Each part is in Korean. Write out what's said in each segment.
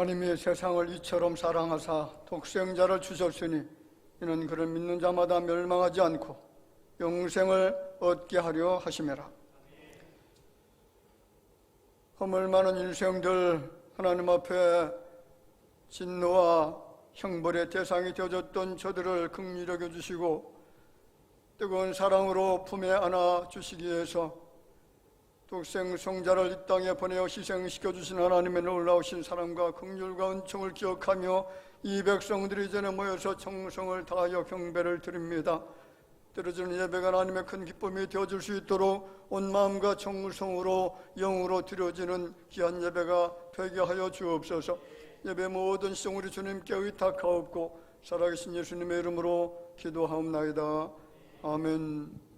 하나님이 세상을 이처럼 사랑하사 독생자를 주셨으니 이는 그를 믿는 자마다 멸망하지 않고 영생을 얻게 하려 하심이라. 허물 많은 일생들 하나님 앞에 진노와 형벌의 대상이 되어졌던 저들을 긍휼히 여겨주시고 뜨거운 사랑으로 품에 안아 주시기 위해서 독생 성자를 이 땅에 보내어 희생시켜 주신 하나님의 놀라우신 사랑과 긍휼과 은총을 기억하며 이 백성들이 이전에 모여서 정성을 다하여 경배를 드립니다. 드려지는 예배가 하나님의 큰 기쁨이 되어줄 수 있도록 온 마음과 정성으로 영으로 드려지는 귀한 예배가 되게 하여 주옵소서. 예배 모든 시종 우리 주님께 의탁하옵고 살아계신 예수님의 이름으로 기도하옵나이다. 아멘.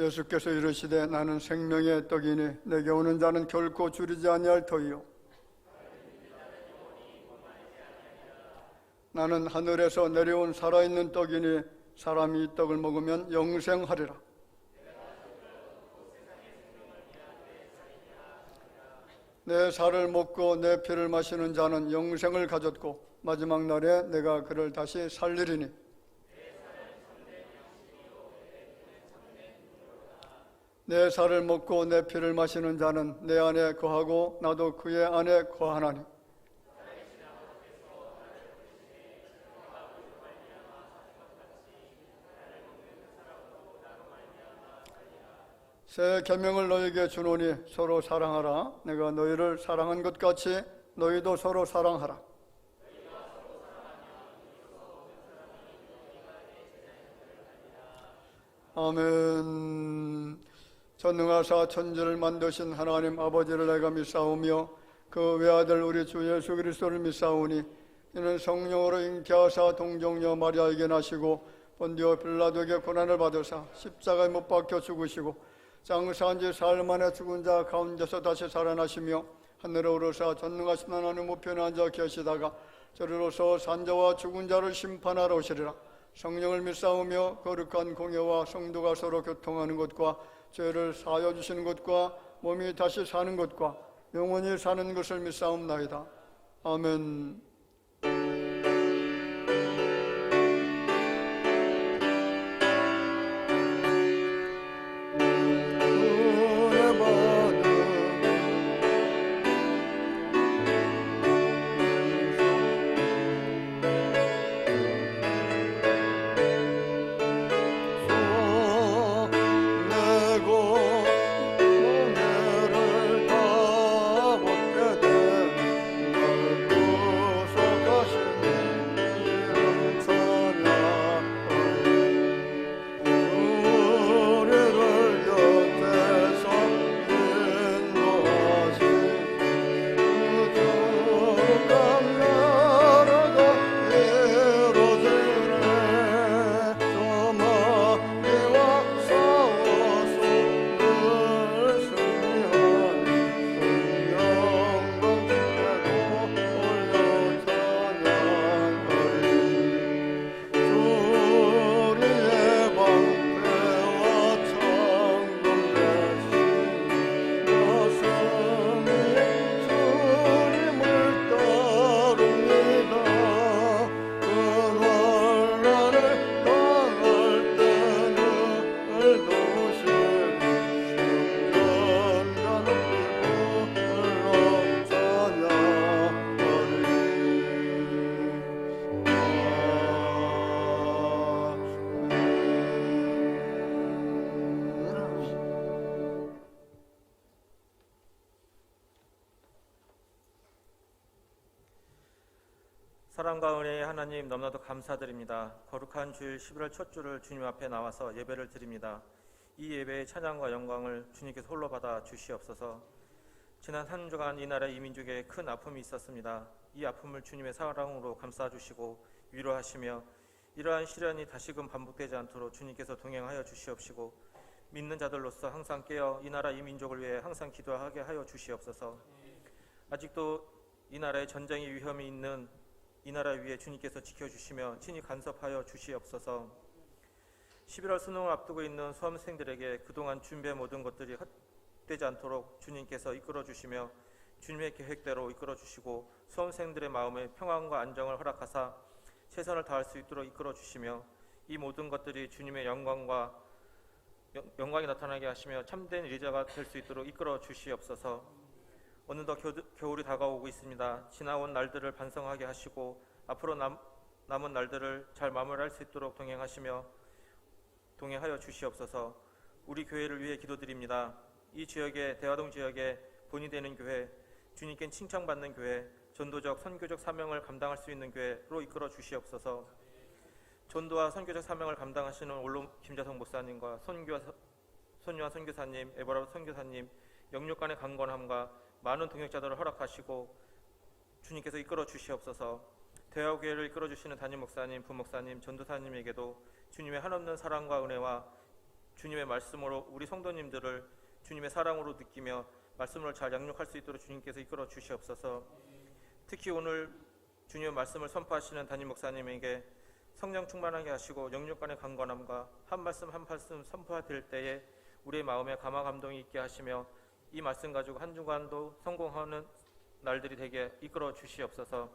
예수께서 이르시되 나는 생명의 떡이니 내게 오는 자는 결코 줄이지 아니할 터이요 나는 하늘에서 내려온 살아있는 떡이니 사람이 이 떡을 먹으면 영생하리라. 내 살을 먹고 내 피를 마시는 자는 영생을 가졌고 마지막 날에 내가 그를 다시 살리리니 내 살을 먹고 내 피를 마시는 자는 내 안에 거하고 나도 그의 안에 거하나니 새 계명을 너희에게 주노니 서로 사랑하라. 내가 너희를 사랑한 것 같이 너희도 서로 사랑하라. 아멘. 전능하사 천지를 만드신 하나님 아버지를 내가 믿사오며 그 외아들 우리 주 예수 그리스도를 믿사오니 이는 성령으로 잉태하사 동정녀 마리아에게 나시고 본디오 빌라도에게 고난을 받으사 십자가에 못 박혀 죽으시고 장사한 지 사흘 만에 죽은 자 가운데서 다시 살아나시며 하늘에 오르사 전능하신 하나님 우편에 앉아 계시다가 저리로서 산자와 죽은 자를 심판하러 오시리라. 성령을 믿사오며 거룩한 공예와 성도가 서로 교통하는 것과 죄를 사하여 주시는 것과 몸이 다시 사는 것과 영원히 사는 것을 믿사옵나이다. 아멘. 사랑과 은혜의 하나님, 너무나도 감사드립니다. 거룩한 주일 11월 첫 주를 주님 앞에 나와서 예배를 드립니다. 이 예배의 찬양과 영광을 주님께서 홀로 받아 주시옵소서. 지난 한 주간 이 나라 이 민족에 큰 아픔이 있었습니다. 이 아픔을 주님의 사랑으로 감싸주시고 위로하시며 이러한 시련이 다시금 반복되지 않도록 주님께서 동행하여 주시옵시고 믿는 자들로서 항상 깨어 이 나라 이 민족을 위해 항상 기도하게 하여 주시옵소서. 아직도 이 나라에 전쟁의 위험이 있는 이 나라 위에 주님께서 지켜주시며 친히 간섭하여 주시옵소서. 11월 수능을 앞두고 있는 수험생들에게 그동안 준비한 모든 것들이 헛되지 않도록 주님께서 이끌어 주시며 주님의 계획대로 이끌어 주시고 수험생들의 마음에 평안과 안정을 허락하사 최선을 다할 수 있도록 이끌어 주시며 이 모든 것들이 주님의 영광이 나타나게 하시며 참된 리더가 될 수 있도록 이끌어 주시옵소서. 어느덧 겨울이 다가오고 있습니다. 지나온 날들을 반성하게 하시고 앞으로 남은 날들을 잘 마무리할 수 있도록 동행하여 주시옵소서. 우리 교회를 위해 기도드립니다. 이 지역에 대화동 지역에 본이 되는 교회, 주님께 칭찬받는 교회, 전도적 선교적 사명을 감당할 수 있는 교회로 이끌어 주시옵소서. 전도와 선교적 사명을 감당하시는 올롬 김자성 목사님과 손유아 선교사님, 에버라 선교사님, 영육간의 강건함과 많은 동역자들을 허락하시고 주님께서 이끌어 주시옵소서. 대화교회를 이끌어 주시는 담임 목사님, 부목사님, 전도사님에게도 주님의 한없는 사랑과 은혜와 주님의 말씀으로 우리 성도님들을 주님의 사랑으로 느끼며 말씀을 잘 양육할 수 있도록 주님께서 이끌어 주시옵소서. 특히 오늘 주님의 말씀을 선포하시는 담임 목사님에게 성령 충만하게 하시고 영육간의 강건함과 한 말씀 한 말씀 선포될 때에 우리의 마음에 감화 감동이 있게 하시며 이 말씀 가지고 한 주간도 성공하는 날들이 되게 이끌어 주시옵소서.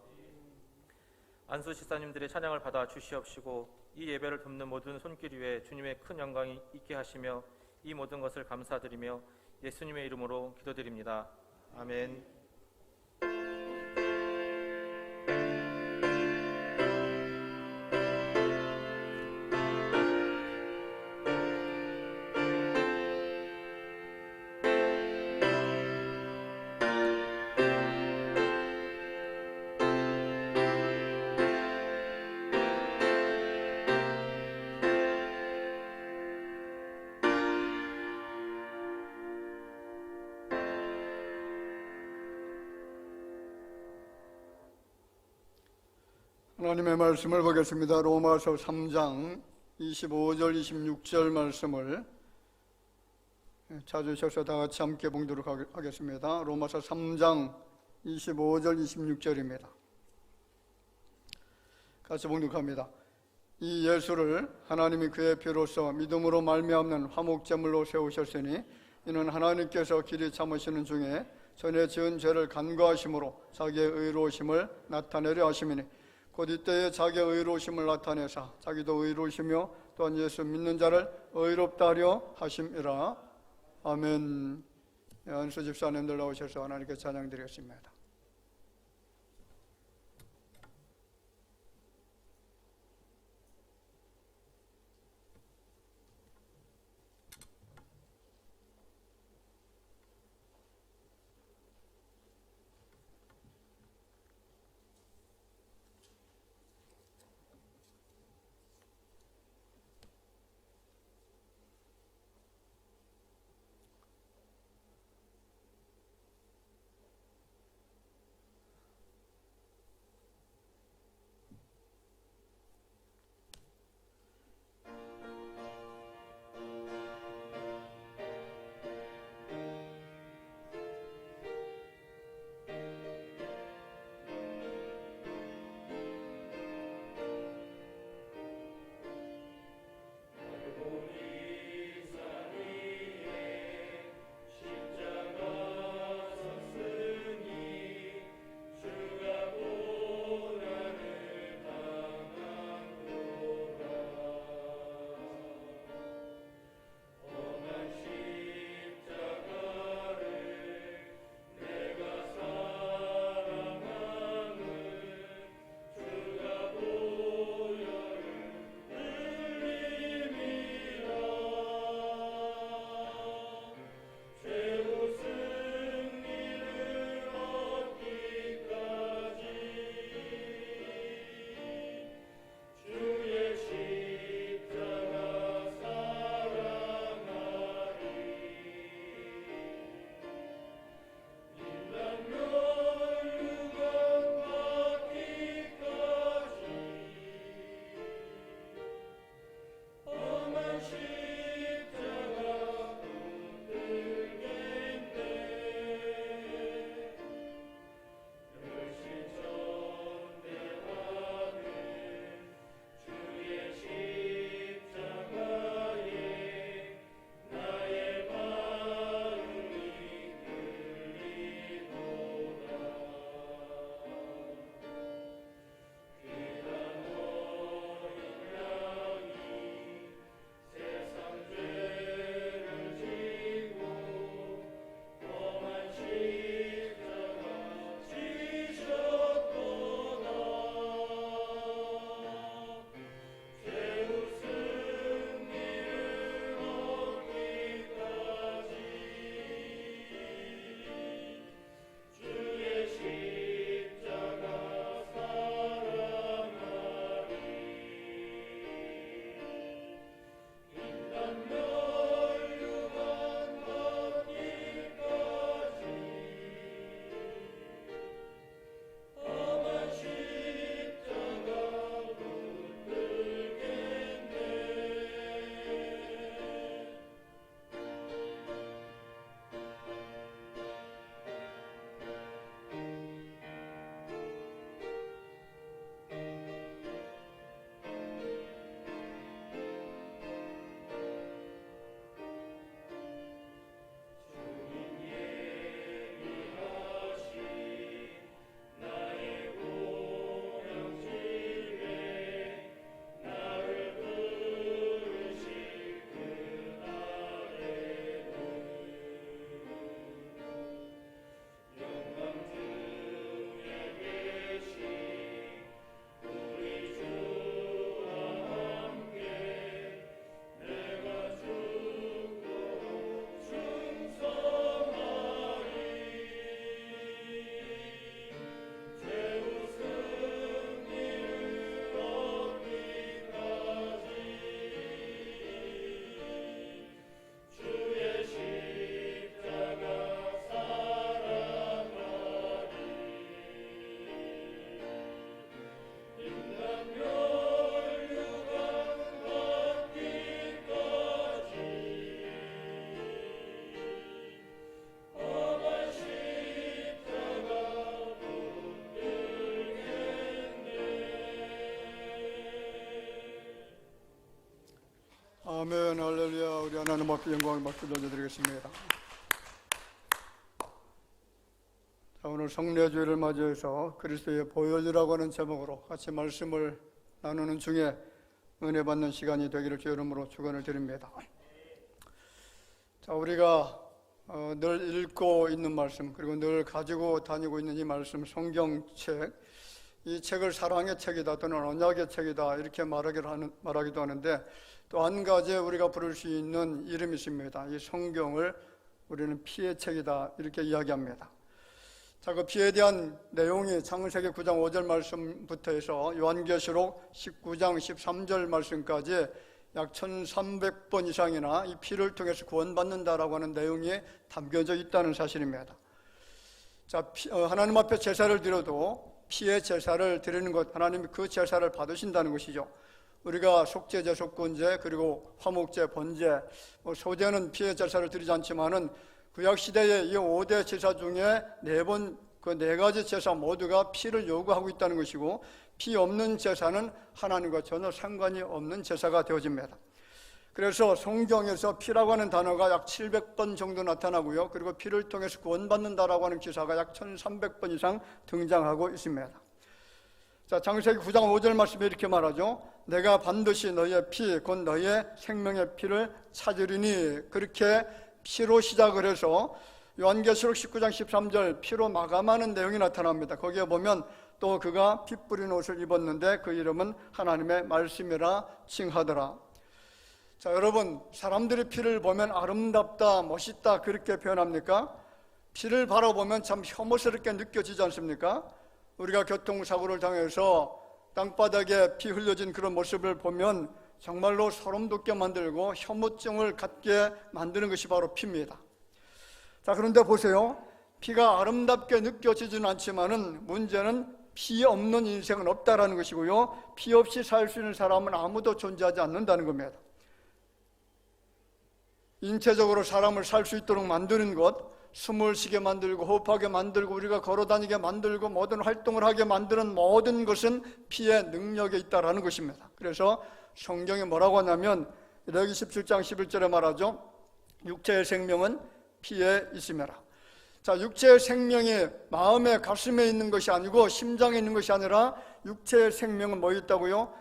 안수 집사님들의 찬양을 받아 주시옵시고 이 예배를 돕는 모든 손길 위에 주님의 큰 영광이 있게 하시며 이 모든 것을 감사드리며 예수님의 이름으로 기도드립니다. 아멘. 하나님의 말씀을 보겠습니다. 로마서 3장 25절 26절 말씀을 찾으셔서 다 같이 함께 봉도록 하겠습니다. 로마서 3장 25절 26절입니다. 같이 봉독합니다. 이 예수를 하나님이 그의 피로써 믿음으로 말미암는 화목제물로 세우셨으니 이는 하나님께서 길이 참으시는 중에 전에 지은 죄를 간과하심으로 자기의 의로우심을 나타내려 하심이니 곧 이때에 자기의 의로우심을 나타내사 자기도 의로우시며 또한 예수 믿는 자를 의롭다 하려 하심이라. 아멘. 안수 집사님들 나오셔서 하나님께 찬양드리겠습니다. 아멘. 할렐루야. 우리 하나님 앞에 영광을 받고 돌려드리겠습니다. 자, 오늘 성례주일을 맞이해서 그리스도의 보혈이라고 하는 제목으로 같이 말씀을 나누는 중에 은혜 받는 시간이 되기를 주 이름으로 축원을 드립니다. 자, 우리가 늘 읽고 있는 말씀, 그리고 늘 가지고 다니고 있는 이 말씀, 성경책, 이 책을 사랑의 책이다 또는 언약의 책이다 이렇게 말하기도 하는데, 또 한 가지 우리가 부를 수 있는 이름이 있습니다. 이 성경을 우리는 피의 책이다 이렇게 이야기합니다. 자, 그 피에 대한 내용이 창세기 9장 5절 말씀부터 해서 요한계시록 19장 13절 말씀까지 약 1300번 이상이나 이 피를 통해서 구원받는다라고 하는 내용이 담겨져 있다는 사실입니다. 자, 하나님 앞에 제사를 드려도 피의 제사를 드리는 것, 하나님이 그 제사를 받으신다는 것이죠. 우리가 속죄제, 속건제, 그리고 화목제, 번제, 소제는 피의 제사를 드리지 않지만은 구약시대의 이 5대 제사 중에 그 4가지 제사 모두가 피를 요구하고 있다는 것이고, 피 없는 제사는 하나님과 전혀 상관이 없는 제사가 되어집니다. 그래서 성경에서 피라고 하는 단어가 약 700번 정도 나타나고요. 그리고 피를 통해서 구원받는다라고 하는 기사가 약 1300번 이상 등장하고 있습니다. 자, 창세기 9장 5절 말씀에 이렇게 말하죠. 내가 반드시 너의 피, 곧 너의 생명의 피를 찾으리니, 그렇게 피로 시작을 해서 요한계시록 19장 13절 피로 마감하는 내용이 나타납니다. 거기에 보면 또 그가 피 뿌린 옷을 입었는데 그 이름은 하나님의 말씀이라 칭하더라. 자, 여러분, 사람들이 피를 보면 아름답다, 멋있다 그렇게 표현합니까? 피를 바라보면 참 혐오스럽게 느껴지지 않습니까? 우리가 교통사고를 당해서 땅바닥에 피 흘려진 그런 모습을 보면 정말로 소름 돋게 만들고 혐오증을 갖게 만드는 것이 바로 피입니다. 자, 그런데 보세요. 피가 아름답게 느껴지지는 않지만은 문제는 피 없는 인생은 없다라는 것이고요. 피 없이 살 수 있는 사람은 아무도 존재하지 않는다는 겁니다. 인체적으로 사람을 살 수 있도록 만드는 것, 숨을 쉬게 만들고 호흡하게 만들고 우리가 걸어다니게 만들고 모든 활동을 하게 만드는 모든 것은 피의 능력에 있다라는 것입니다. 그래서 성경이 뭐라고 하냐면 레위기 17장 11절에 말하죠. 육체의 생명은 피에 있음이라. 자, 육체의 생명이 마음의 가슴에 있는 것이 아니고 심장에 있는 것이 아니라 육체의 생명은 뭐에 있다고요?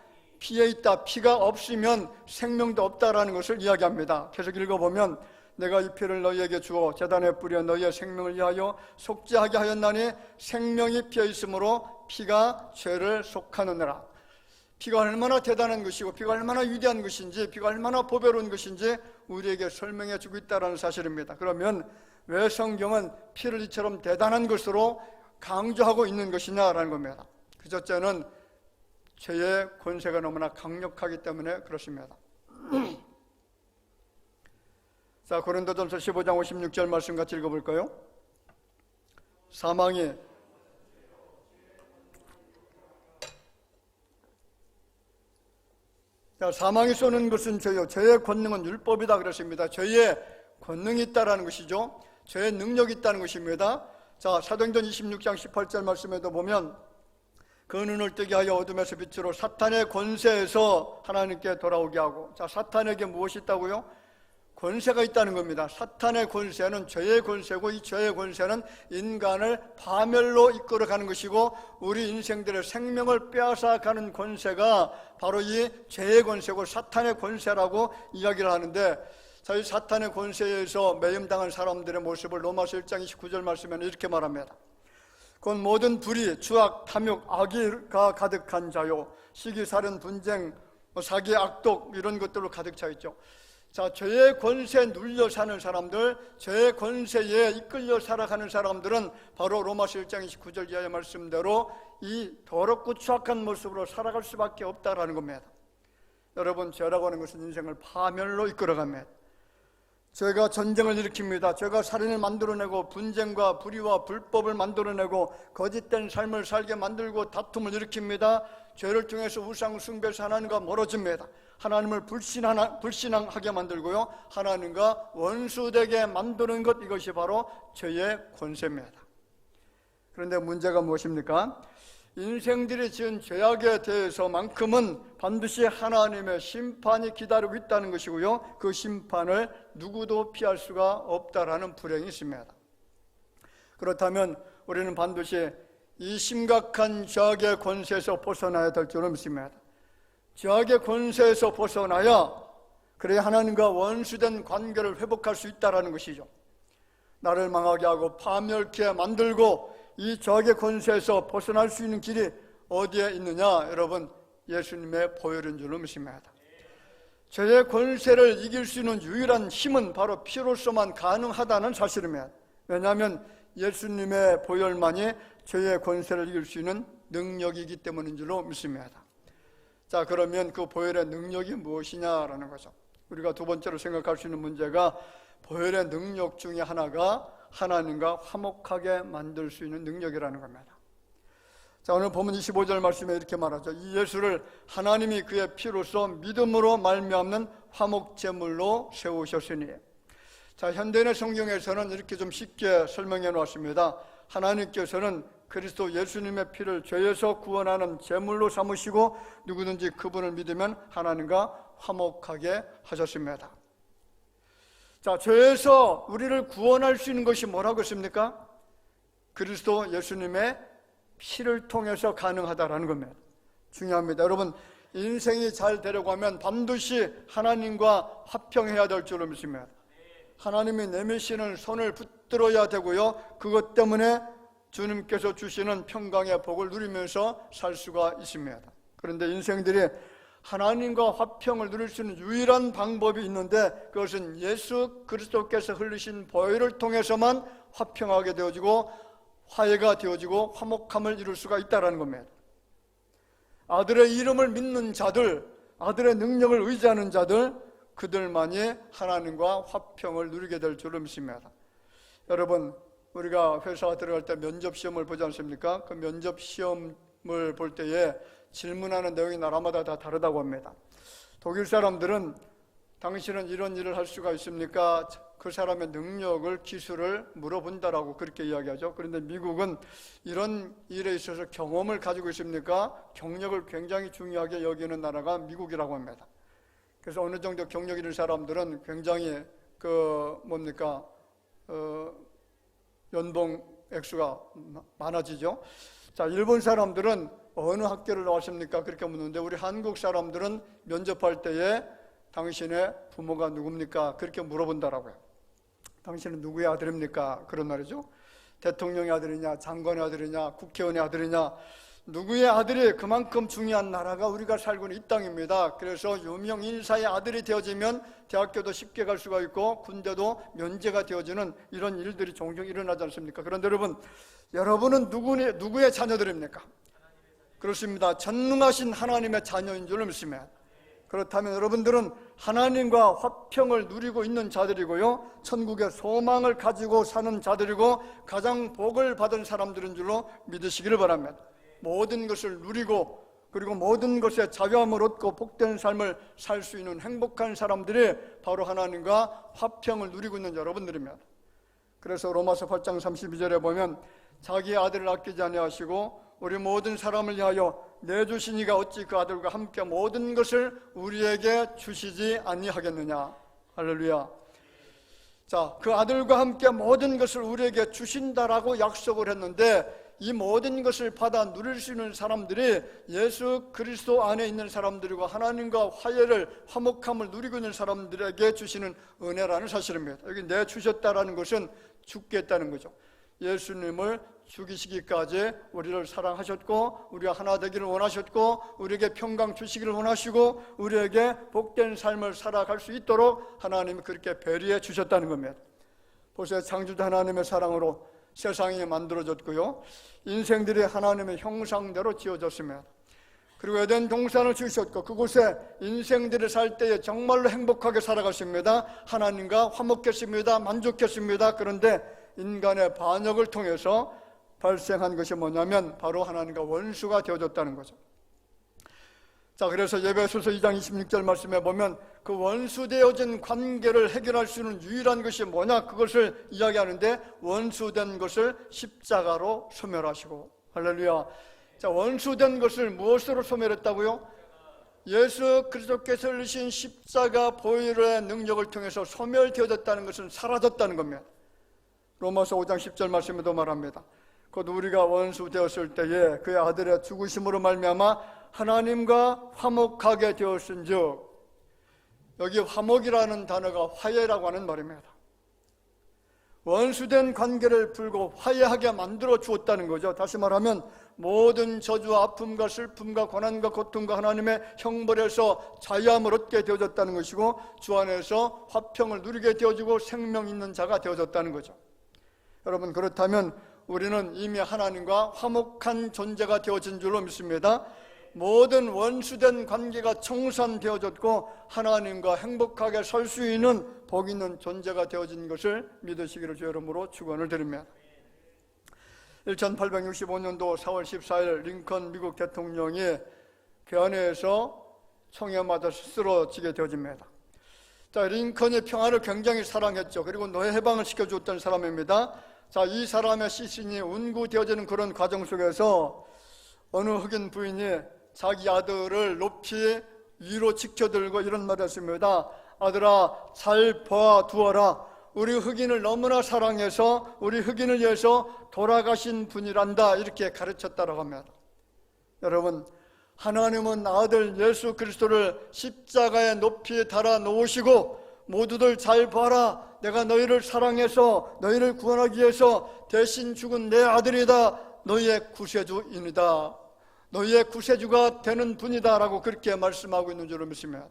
피에 있다. 피가 없으면 생명도 없다라는 것을 이야기합니다. 계속 읽어보면 내가 이 피를 너희에게 주어 제단에 뿌려 너희의 생명을 위하여 속죄하게 하였나니 생명이 피에 있으므로 피가 죄를 속하느니라. 피가 얼마나 대단한 것이고 피가 얼마나 위대한 것인지, 피가 얼마나 보배로운 것인지 우리에게 설명해 주고 있다는 사실입니다. 그러면 왜 성경은 피를 이처럼 대단한 것으로 강조하고 있는 것이냐라는 겁니다. 그 첫째는 죄의 권세가 너무나 강력하기 때문에 그렇습니다. 자, 고린도전서 15장 56절 말씀 같이 읽어볼까요? 사망이 쏘는 것은 죄요. 죄의 권능은 율법이다 그랬습니다. 죄의 권능이 있다는 것이죠. 죄의 능력이 있다는 것입니다. 자, 사도행전 26장 18절 말씀에도 보면 그 눈을 뜨게 하여 어둠에서 빛으로 사탄의 권세에서 하나님께 돌아오게 하고, 자, 사탄에게 무엇이 있다고요? 권세가 있다는 겁니다. 사탄의 권세는 죄의 권세고, 이 죄의 권세는 인간을 파멸로 이끌어가는 것이고 우리 인생들의 생명을 빼앗아가는 권세가 바로 이 죄의 권세고 사탄의 권세라고 이야기를 하는데, 자, 이 사탄의 권세에 의해서 매임당한 사람들의 모습을 로마서 1장 29절 말씀에는 이렇게 말합니다. 곧 모든 불의, 추악, 탐욕, 악의가 가득한 자요, 시기, 살인, 분쟁, 사기, 악독 이런 것들로 가득 차 있죠. 자, 죄의 권세에 눌려 사는 사람들, 죄의 권세에 이끌려 살아가는 사람들은 바로 로마서 1장 29절 이하의 말씀대로 이 더럽고 추악한 모습으로 살아갈 수밖에 없다라는 겁니다. 여러분, 죄라고 하는 것은 인생을 파멸로 이끌어갑니다. 죄가 전쟁을 일으킵니다. 죄가 살인을 만들어내고 분쟁과 불의와 불법을 만들어내고 거짓된 삶을 살게 만들고 다툼을 일으킵니다. 죄를 통해서 우상 숭배해서 하나님과 멀어집니다. 하나님을 불신앙하게 만들고요, 하나님과 원수되게 만드는 것, 이것이 바로 죄의 권세입니다. 그런데 문제가 무엇입니까? 인생들이 지은 죄악에 대해서만큼은 반드시 하나님의 심판이 기다리고 있다는 것이고요, 그 심판을 누구도 피할 수가 없다라는 불행이 있습니다. 그렇다면 우리는 반드시 이 심각한 죄악의 권세에서 벗어나야 될 줄을 믿습니다. 죄악의 권세에서 벗어나야 그래야 하나님과 원수된 관계를 회복할 수 있다는 것이죠. 나를 망하게 하고 파멸케 만들고 이 죄악의 권세에서 벗어날 수 있는 길이 어디에 있느냐? 여러분, 예수님의 보혈인 줄로 믿습니다. 죄의 권세를 이길 수 있는 유일한 힘은 바로 피로서만 가능하다는 사실입니다. 왜냐하면 예수님의 보혈만이 죄의 권세를 이길 수 있는 능력이기 때문인 줄로 믿습니다. 자, 그러면 그 보혈의 능력이 무엇이냐라는 거죠. 우리가 두 번째로 생각할 수 있는 문제가 보혈의 능력 중에 하나가 하나님과 화목하게 만들 수 있는 능력이라는 겁니다. 자, 오늘 본문 25절 말씀에 이렇게 말하죠. 이 예수를 하나님이 그의 피로써 믿음으로 말미암는 화목제물로 세우셨으니. 자, 현대인의 성경에서는 이렇게 좀 쉽게 설명해 놓았습니다. 하나님께서는 그리스도 예수님의 피를 죄에서 구원하는 제물로 삼으시고 누구든지 그분을 믿으면 하나님과 화목하게 하셨습니다. 자, 죄에서 우리를 구원할 수 있는 것이 뭐라고 했습니까? 그리스도 예수님의 피를 통해서 가능하다라는 겁니다. 중요합니다. 여러분, 인생이 잘 되려고 하면 반드시 하나님과 화평해야 될 줄로 믿습니다. 하나님이 내미시는 손을 붙들어야 되고요, 그것 때문에 주님께서 주시는 평강의 복을 누리면서 살 수가 있습니다. 그런데 인생들이 하나님과 화평을 누릴 수 있는 유일한 방법이 있는데, 그것은 예수 그리스도께서 흘리신 보혈을 통해서만 화평하게 되어지고 화해가 되어지고 화목함을 이룰 수가 있다는 겁니다. 아들의 이름을 믿는 자들, 아들의 능력을 의지하는 자들, 그들만이 하나님과 화평을 누리게 될 줄로 믿습니다. 여러분, 우리가 회사 들어갈 때 면접 시험을 보지 않습니까? 그 면접 시험을 볼 때에 질문하는 내용이 나라마다 다 다르다고 합니다. 독일 사람들은 당신은 이런 일을 할 수가 있습니까? 그 사람의 능력을, 기술을 물어본다라고 그렇게 이야기하죠. 그런데 미국은 이런 일에 있어서 경험을 가지고 있습니까? 경력을 굉장히 중요하게 여기는 나라가 미국이라고 합니다. 그래서 어느 정도 경력 있는 사람들은 굉장히 연봉 액수가 많아지죠. 자, 일본 사람들은 어느 학교를 나왔습니까? 그렇게 묻는데, 우리 한국 사람들은 면접할 때에 당신의 부모가 누굽니까? 그렇게 물어본다라고요. 당신은 누구의 아들입니까? 그런 말이죠. 대통령의 아들이냐, 장관의 아들이냐, 국회의원의 아들이냐, 누구의 아들이 그만큼 중요한 나라가 우리가 살고 있는 이 땅입니다. 그래서 유명 인사의 아들이 되어지면 대학교도 쉽게 갈 수가 있고 군대도 면제가 되어지는 이런 일들이 종종 일어나지 않습니까? 그런데 여러분은 누구의 자녀들입니까? 그렇습니다. 전능하신 하나님의 자녀인 줄 믿습니다. 그렇다면 여러분들은 하나님과 화평을 누리고 있는 자들이고요, 천국의 소망을 가지고 사는 자들이고 가장 복을 받은 사람들인 줄로 믿으시기를 바랍니다. 모든 것을 누리고 그리고 모든 것에 자유함을 얻고 복된 삶을 살 수 있는 행복한 사람들이 바로 하나님과 화평을 누리고 있는 여러분들입니다. 그래서 로마서 8장 32절에 보면 자기의 아들을 아끼지 아니하시고 우리 모든 사람을 위하여 내주신 이가 어찌 그 아들과 함께 모든 것을 우리에게 주시지 아니하겠느냐. 할렐루야. 자, 그 아들과 함께 모든 것을 우리에게 주신다라고 약속을 했는데, 이 모든 것을 받아 누릴 수 있는 사람들이 예수 그리스도 안에 있는 사람들이고 하나님과 화해를, 화목함을 누리고 있는 사람들에게 주시는 은혜라는 사실입니다. 여기 내주셨다라는 것은 죽겠다는 거죠. 예수님을 죽이시기까지 우리를 사랑하셨고 우리가 하나 되기를 원하셨고 우리에게 평강 주시기를 원하시고 우리에게 복된 삶을 살아갈 수 있도록 하나님이 그렇게 배려해 주셨다는 겁니다. 보세요. 창조주 하나님의 사랑으로 세상이 만들어졌고요, 인생들이 하나님의 형상대로 지어졌습니다. 그리고 에덴 동산을 주셨고 그곳에 인생들이 살 때에 정말로 행복하게 살아갔습니다. 하나님과 화목했습니다. 만족했습니다. 그런데 인간의 반역을 통해서 발생한 것이 뭐냐면 바로 하나님과 원수가 되어졌다는 거죠. 자, 그래서 에베소서 2장 26절 말씀에 보면 그 원수되어진 관계를 해결할 수 있는 유일한 것이 뭐냐, 그것을 이야기하는데 원수된 것을 십자가로 소멸하시고, 할렐루야. 자, 원수된 것을 무엇으로 소멸했다고요? 예수 그리스도께서 흘리신 십자가 보혈의 능력을 통해서 소멸되어졌다는 것은 사라졌다는 겁니다. 로마서 5장 10절 말씀에도 말합니다. 곧 우리가 원수 되었을 때에 그의 아들의 죽으심으로 말미암아 하나님과 화목하게 되었은즉, 여기 화목이라는 단어가 화해라고 하는 말입니다. 원수된 관계를 풀고 화해하게 만들어 주었다는 거죠. 다시 말하면 모든 저주와 아픔과 슬픔과 고난과 고통과 하나님의 형벌에서 자유함을 얻게 되어졌다는 것이고, 주 안에서 화평을 누리게 되어지고 생명 있는 자가 되어졌다는 거죠. 여러분, 그렇다면 우리는 이미 하나님과 화목한 존재가 되어진 줄로 믿습니다. 모든 원수된 관계가 청산되어졌고 하나님과 행복하게 살 수 있는 복 있는 존재가 되어진 것을 믿으시기를 주 이름으로 축원을 드립니다. 1865년도 4월 14일 링컨 미국 대통령이 개헌회에서 총에 맞아 쓰러지게 되어집니다. 자, 링컨이 평화를 굉장히 사랑했죠. 그리고 노예 해방을 시켜주었던 사람입니다. 자, 이 사람의 시신이 운구되어지는 그런 과정 속에서 어느 흑인 부인이 자기 아들을 높이 위로 지켜들고 이런 말을 했습니다. 아들아, 잘 봐두어라. 우리 흑인을 너무나 사랑해서 우리 흑인을 위해서 돌아가신 분이란다. 이렇게 가르쳤다고 합니다. 여러분, 하나님은 아들 예수 그리스도를 십자가에 높이 달아 놓으시고 모두들 잘 봐라. 내가 너희를 사랑해서 너희를 구원하기 위해서 대신 죽은 내 아들이다. 너희의 구세주입니다. 너희의 구세주가 되는 분이다 라고 그렇게 말씀하고 있는 줄로 믿습니다.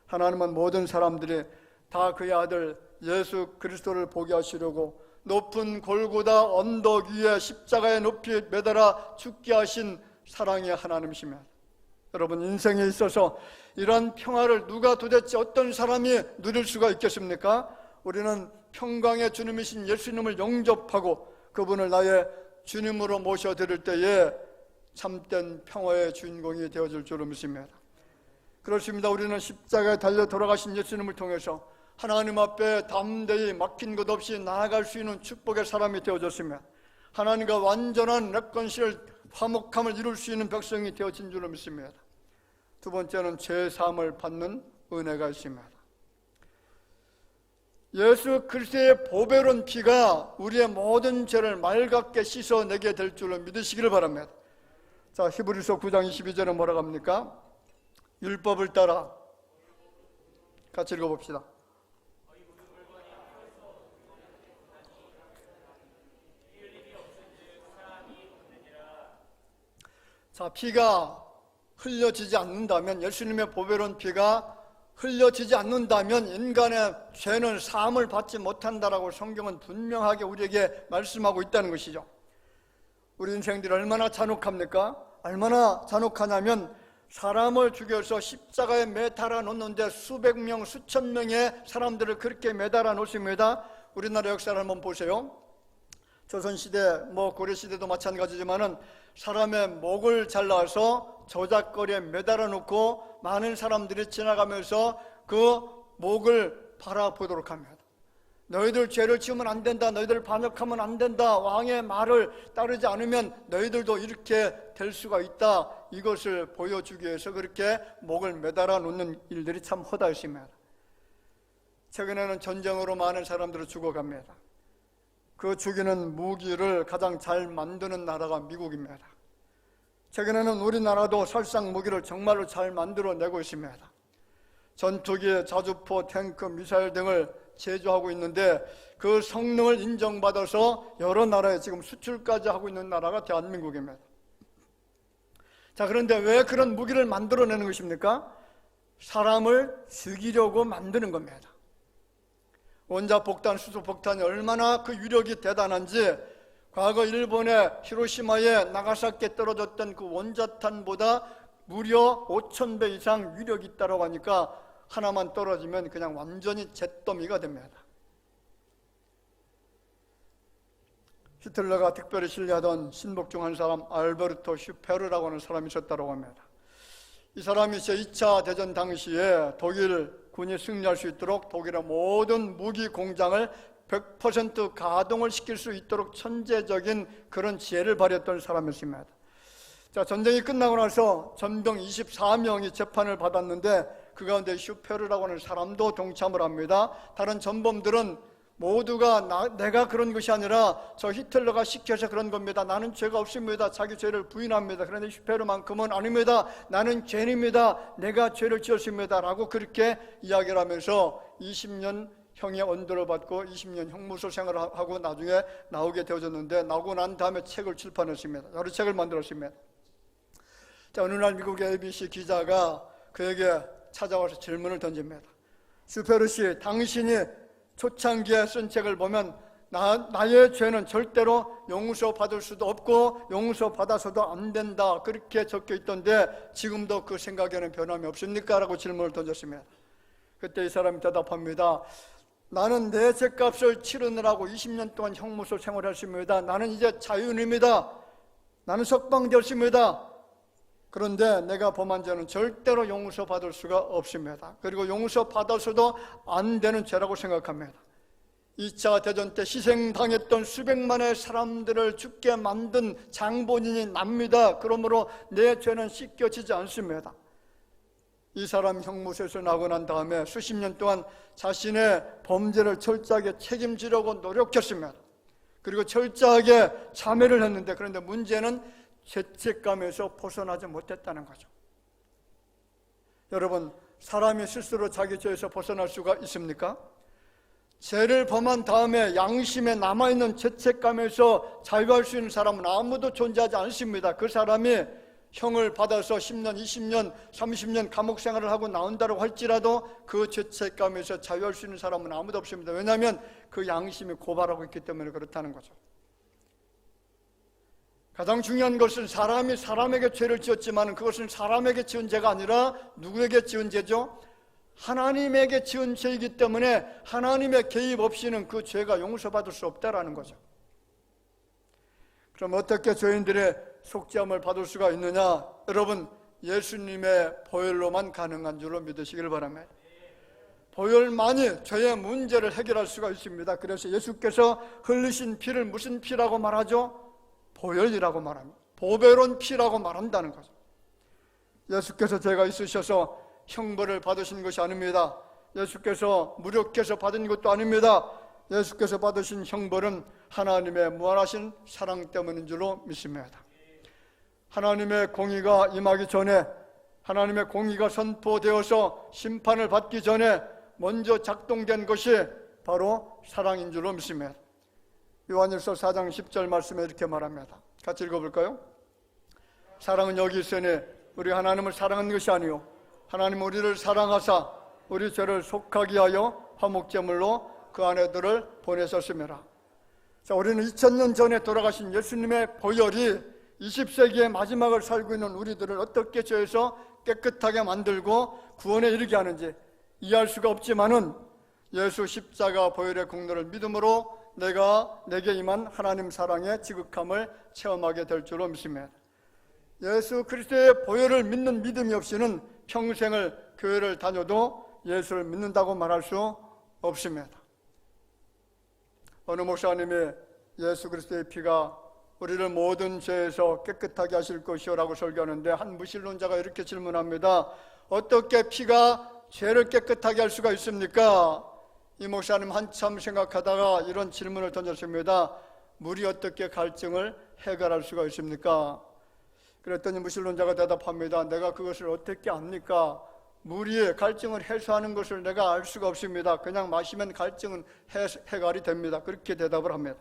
하나님은 모든 사람들이 다 그의 아들 예수 그리스도를 보게 하시려고 높은 골고다 언덕 위에 십자가에 높이 매달아 죽게 하신 사랑의 하나님이십니다. 여러분, 인생에 있어서 이런 평화를 누가 도대체 어떤 사람이 누릴 수가 있겠습니까? 우리는 평강의 주님이신 예수님을 영접하고 그분을 나의 주님으로 모셔드릴 때에 참된 평화의 주인공이 되어줄 줄로 믿습니다. 그렇습니다. 우리는 십자가에 달려 돌아가신 예수님을 통해서 하나님 앞에 담대히 막힌 것 없이 나아갈 수 있는 축복의 사람이 되어졌으며 하나님과 완전한 레콘실을 화목함을 이룰 수 있는 백성이 되어진 줄로 믿습니다. 두 번째는 죄사함을 받는 은혜가 있습니다. 예수 그리스도의 보배로운 피가 우리의 모든 죄를 맑게 씻어내게 될 줄로 믿으시기를 바랍니다. 자, 히브리서 9장 22절에 뭐라고 합니까? 율법을 따라 같이 읽어봅시다. 자, 피가 흘려지지 않는다면, 예수님의 보배로운 피가 흘려지지 않는다면 인간의 죄는 사함을 받지 못한다라고 성경은 분명하게 우리에게 말씀하고 있다는 것이죠. 우리 인생들이 얼마나 잔혹합니까? 얼마나 잔혹하냐면 사람을 죽여서 십자가에 매달아 놓는데 수백 명, 수천 명의 사람들을 그렇게 매달아 놓습니다. 우리나라 역사를 한번 보세요. 조선시대, 고려시대도 마찬가지지만은 사람의 목을 잘라서 저작거리에 매달아 놓고 많은 사람들이 지나가면서 그 목을 바라보도록 합니다. 너희들 죄를 지으면 안 된다. 너희들 반역하면 안 된다. 왕의 말을 따르지 않으면 너희들도 이렇게 될 수가 있다. 이것을 보여주기 위해서 그렇게 목을 매달아 놓는 일들이 참 허다했습니다. 최근에는 전쟁으로 많은 사람들이 죽어갑니다. 그 죽이는 무기를 가장 잘 만드는 나라가 미국입니다. 최근에는 우리나라도 살상 무기를 정말로 잘 만들어내고 있습니다. 전투기, 자주포, 탱크, 미사일 등을 제조하고 있는데 그 성능을 인정받아서 여러 나라에 지금 수출까지 하고 있는 나라가 대한민국입니다. 자, 그런데 왜 그런 무기를 만들어내는 것입니까? 사람을 죽이려고 만드는 겁니다. 원자폭탄, 수소폭탄이 얼마나 그 위력이 대단한지 과거 일본의 히로시마에 나가사키에 떨어졌던 그 원자탄보다 무려 5,000배 이상 위력이 있다고 하니까 하나만 떨어지면 그냥 완전히 잿더미가 됩니다. 히틀러가 특별히 신뢰하던 신복 중 한 사람 알베르토 슈페르라고 하는 사람이 있었다고 합니다. 이 사람이 제2차 대전 당시에 독일 군이 승리할 수 있도록 독일의 모든 무기 공장을 100% 가동을 시킬 수 있도록 천재적인 그런 지혜를 발휘했던 사람이었습니다. 자, 전쟁이 끝나고 나서 전병 24명이 재판을 받았는데 그 가운데 슈페르라고 하는 사람도 동참을 합니다. 다른 전범들은 모두가 내가 그런 것이 아니라 저 히틀러가 시켜서 그런 겁니다. 나는 죄가 없습니다. 자기 죄를 부인합니다. 그런데 슈페르만큼은 아닙니다. 나는 죄인입니다. 내가 죄를 지었습니다. 라고 그렇게 이야기를 하면서 20년 형의 언도를 받고 20년 형무소 생활을 하고 나중에 나오게 되어졌는데, 나오고 난 다음에 책을 출판했습니다. 여러 책을 만들었습니다. 자, 어느 날 미국의 ABC 기자가 그에게 찾아와서 질문을 던집니다. 슈페르 씨, 당신이 초창기에 쓴 책을 보면 나의 죄는 절대로 용서 받을 수도 없고 용서 받아서도 안 된다, 그렇게 적혀 있던데 지금도 그 생각에는 변함이 없습니까? 라고 질문을 던졌습니다. 그때 이 사람이 대답합니다. 나는 내 죄값을 치르느라고 20년 동안 형무소 생활했습니다. 나는 이제 자유인입니다. 나는 석방되었습니다. 그런데 내가 범한 죄는 절대로 용서받을 수가 없습니다. 그리고 용서받아서도 안 되는 죄라고 생각합니다. 2차 대전 때 희생당했던 수백만의 사람들을 죽게 만든 장본인이 납니다. 그러므로 내 죄는 씻겨지지 않습니다. 이 사람 형무소에서 나오고 난 다음에 수십 년 동안 자신의 범죄를 철저하게 책임지려고 노력했습니다. 그리고 철저하게 자매를 했는데, 그런데 문제는 죄책감에서 벗어나지 못했다는 거죠. 여러분, 사람이 스스로 자기 죄에서 벗어날 수가 있습니까? 죄를 범한 다음에 양심에 남아있는 죄책감에서 자유할 수 있는 사람은 아무도 존재하지 않습니다. 그 사람이 형을 받아서 10년, 20년, 30년 감옥 생활을 하고 나온다고 할지라도 그 죄책감에서 자유할 수 있는 사람은 아무도 없습니다. 왜냐하면 그 양심이 고발하고 있기 때문에 그렇다는 거죠. 가장 중요한 것은 사람이 사람에게 죄를 지었지만 그것은 사람에게 지은 죄가 아니라 누구에게 지은 죄죠? 하나님에게 지은 죄이기 때문에 하나님의 개입 없이는 그 죄가 용서받을 수 없다라는 거죠. 그럼 어떻게 죄인들의 속죄함을 받을 수가 있느냐? 여러분, 예수님의 보혈로만 가능한 줄로 믿으시길 바랍니다. 보혈만이 죄의 문제를 해결할 수가 있습니다. 그래서 예수께서 흘리신 피를 무슨 피라고 말하죠? 보혈이라고 말합니다. 보배로운 피라고 말한다는 거죠. 예수께서 죄가 있으셔서 형벌을 받으신 것이 아닙니다. 예수께서 무력해서 받은 것도 아닙니다. 예수께서 받으신 형벌은 하나님의 무한하신 사랑 때문인 줄로 믿습니다. 하나님의 공의가 임하기 전에, 하나님의 공의가 선포되어서 심판을 받기 전에 먼저 작동된 것이 바로 사랑인 줄로 믿습니다. 요한일서 4장 10절 말씀에 이렇게 말합니다. 같이 읽어볼까요? 사랑은 여기 있으니 우리 하나님을 사랑한 것이 아니요 하나님 우리를 사랑하사 우리 죄를 속하게 하여 화목제물로 그 아내들을 보내셨습니다. 자, 우리는 2000년 전에 돌아가신 예수님의 보혈이 20세기의 마지막을 살고 있는 우리들을 어떻게 죄에서 깨끗하게 만들고 구원에 이르게 하는지 이해할 수가 없지만은 예수 십자가 보혈의 공로를 믿음으로 내게 임한 하나님 사랑의 지극함을 체험하게 될 줄로 믿습니다. 예수 그리스도의 보혈을 믿는 믿음이 없이는 평생을 교회를 다녀도 예수를 믿는다고 말할 수 없습니다. 어느 목사님이 예수 그리스도의 피가 우리를 모든 죄에서 깨끗하게 하실 것이요 라고 설교하는데, 한 무신론자가 이렇게 질문합니다. 어떻게 피가 죄를 깨끗하게 할 수가 있습니까? 이 목사님 한참 생각하다가 이런 질문을 던졌습니다. 물이 어떻게 갈증을 해결할 수가 있습니까? 그랬더니 무신론자가 대답합니다. 내가 그것을 어떻게 압니까? 물이 갈증을 해소하는 것을 내가 알 수가 없습니다. 그냥 마시면 갈증은 해결이 됩니다. 그렇게 대답을 합니다.